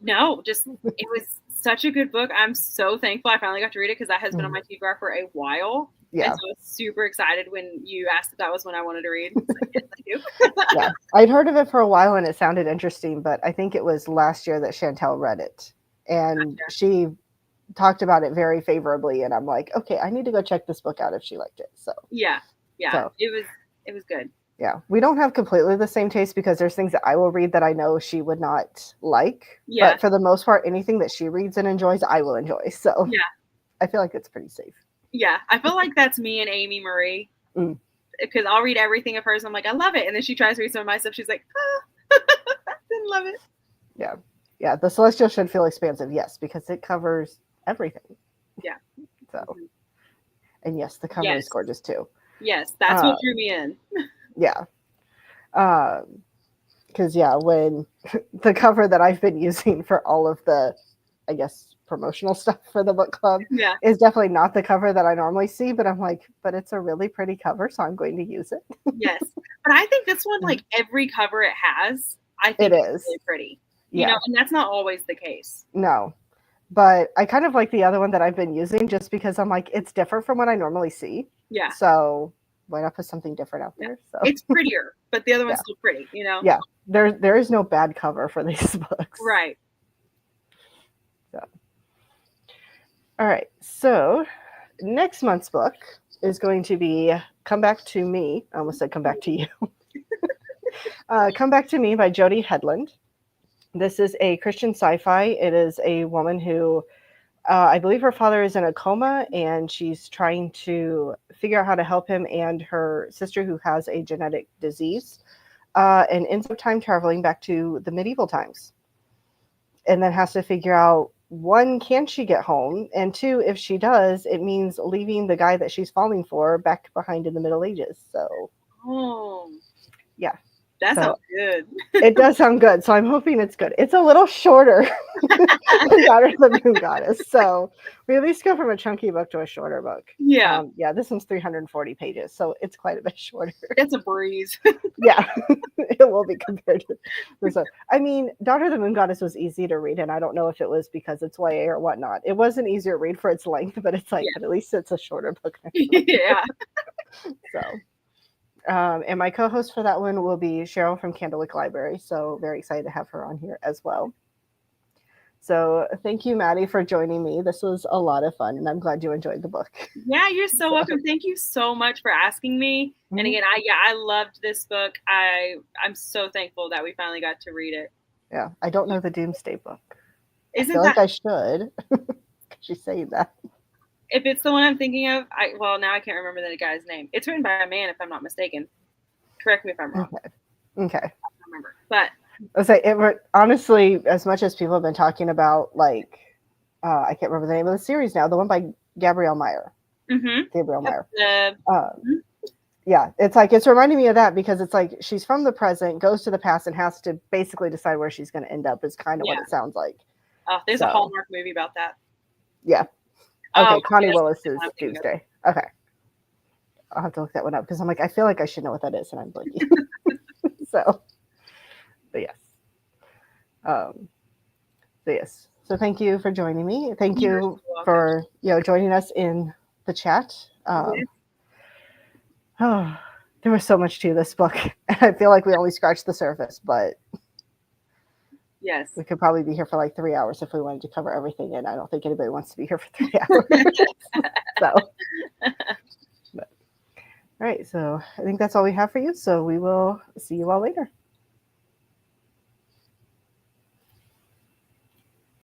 Speaker 2: No, just it was such a good book. I'm so thankful I finally got to read it, because that has been on my TBR for a while. Yeah. And so I was super excited when you asked if that was one I wanted to read. Like, yes, I do.
Speaker 1: Yeah. I'd heard of it for a while and it sounded interesting, but I think it was last year that Chantel read it. And she talked about it very favorably. And I'm like, okay, I need to go check this book out if she liked it. So
Speaker 2: yeah. So, it was good.
Speaker 1: Yeah, we don't have completely the same taste, because there's things that I will read that I know she would not like. Yeah. But for the most part, anything that she reads and enjoys, I will enjoy. So yeah, I feel like it's pretty safe.
Speaker 2: Yeah, I feel like that's me and Amy Marie. Because I'll read everything of hers and I'm like, I love it. And then she tries to read some of my stuff. She's like, didn't love it.
Speaker 1: Yeah. Yeah, The Celestial should feel expansive, yes, because it covers everything.
Speaker 2: Yeah.
Speaker 1: So, and yes, the cover is gorgeous too.
Speaker 2: Yes, that's what drew me in.
Speaker 1: Yeah. Because, when the cover that I've been using for all of the, I guess, promotional stuff for the book club is definitely not the cover that I normally see, but I'm like, but it's a really pretty cover, so I'm going to use it.
Speaker 2: Yes. But I think this one, like every cover it has, I think it's really pretty. You know, and that's not always the case.
Speaker 1: No. But I kind of like the other one that I've been using, just because I'm like, it's different from what I normally see.
Speaker 2: Yeah.
Speaker 1: So why not put something different out there? So
Speaker 2: it's prettier, but the other one's still pretty,
Speaker 1: Yeah. There is no bad cover for these books.
Speaker 2: Right.
Speaker 1: So. All right. So next month's book is going to be Come Back to Me. I almost said Come Back to You. Come Back to Me by Jody Headland. This is a Christian sci-fi. It is a woman who, I believe her father is in a coma, and she's trying to figure out how to help him and her sister who has a genetic disease, and ends up time traveling back to the medieval times. And then has to figure out, one, can she get home? And two, if she does, it means leaving the guy that she's falling for back behind in the Middle Ages. So, yeah.
Speaker 2: That sounds good.
Speaker 1: It does sound good, so I'm hoping it's good. It's a little shorter than Daughter of the Moon Goddess, so we at least go from a chunky book to a shorter book.
Speaker 2: Yeah.
Speaker 1: Yeah, this one's 340 pages, so it's quite a bit shorter.
Speaker 2: It's a breeze.
Speaker 1: Yeah, it will be compared to this one. I mean, Daughter of the Moon Goddess was easy to read, and I don't know if it was because it's YA or whatnot. It wasn't easier to read for its length, but it's like, but at least it's a shorter book.
Speaker 2: Yeah.
Speaker 1: So. And my co-host for that one will be Cheryl from Candlewick Library. So very excited to have her on here as well. So thank you, Madi, for joining me. This was a lot of fun, and I'm glad you enjoyed the book.
Speaker 2: Yeah, you're so welcome. Thank you so much for asking me. And again, I loved this book. I'm so thankful that we finally got to read it.
Speaker 1: Yeah, I don't know the Doomsday book. I feel
Speaker 2: like
Speaker 1: I should. She's saying that.
Speaker 2: If it's the one I'm thinking of, now I can't remember the guy's name. It's written by a man, if I'm not mistaken. Correct me if I'm wrong.
Speaker 1: Okay.
Speaker 2: I don't remember. But
Speaker 1: I was like, honestly, as much as people have been talking about, like, I can't remember the name of the series now, the one by Gabrielle Meyer.
Speaker 2: Mm-hmm.
Speaker 1: Gabrielle Meyer. Yeah, it's like, it's reminding me of that because it's like she's from the present, goes to the past, and has to basically decide where she's going to end up is kind of what it sounds like.
Speaker 2: Oh, there's a Hallmark movie about that.
Speaker 1: Yeah. Okay, Connie Willis's Doomsday. Okay. I'll have to look that one up because I'm like, I feel like I should know what that is, and I'm blanking. So, but yes. So thank you for joining me. Thank you for joining us in the chat. Oh, there was so much to this book, and I feel like we only scratched the surface, but
Speaker 2: yes,
Speaker 1: we could probably be here for like 3 hours if we wanted to cover everything, and I don't think anybody wants to be here for 3 hours. So, all right, so I think that's all we have for you. So we will see you all later.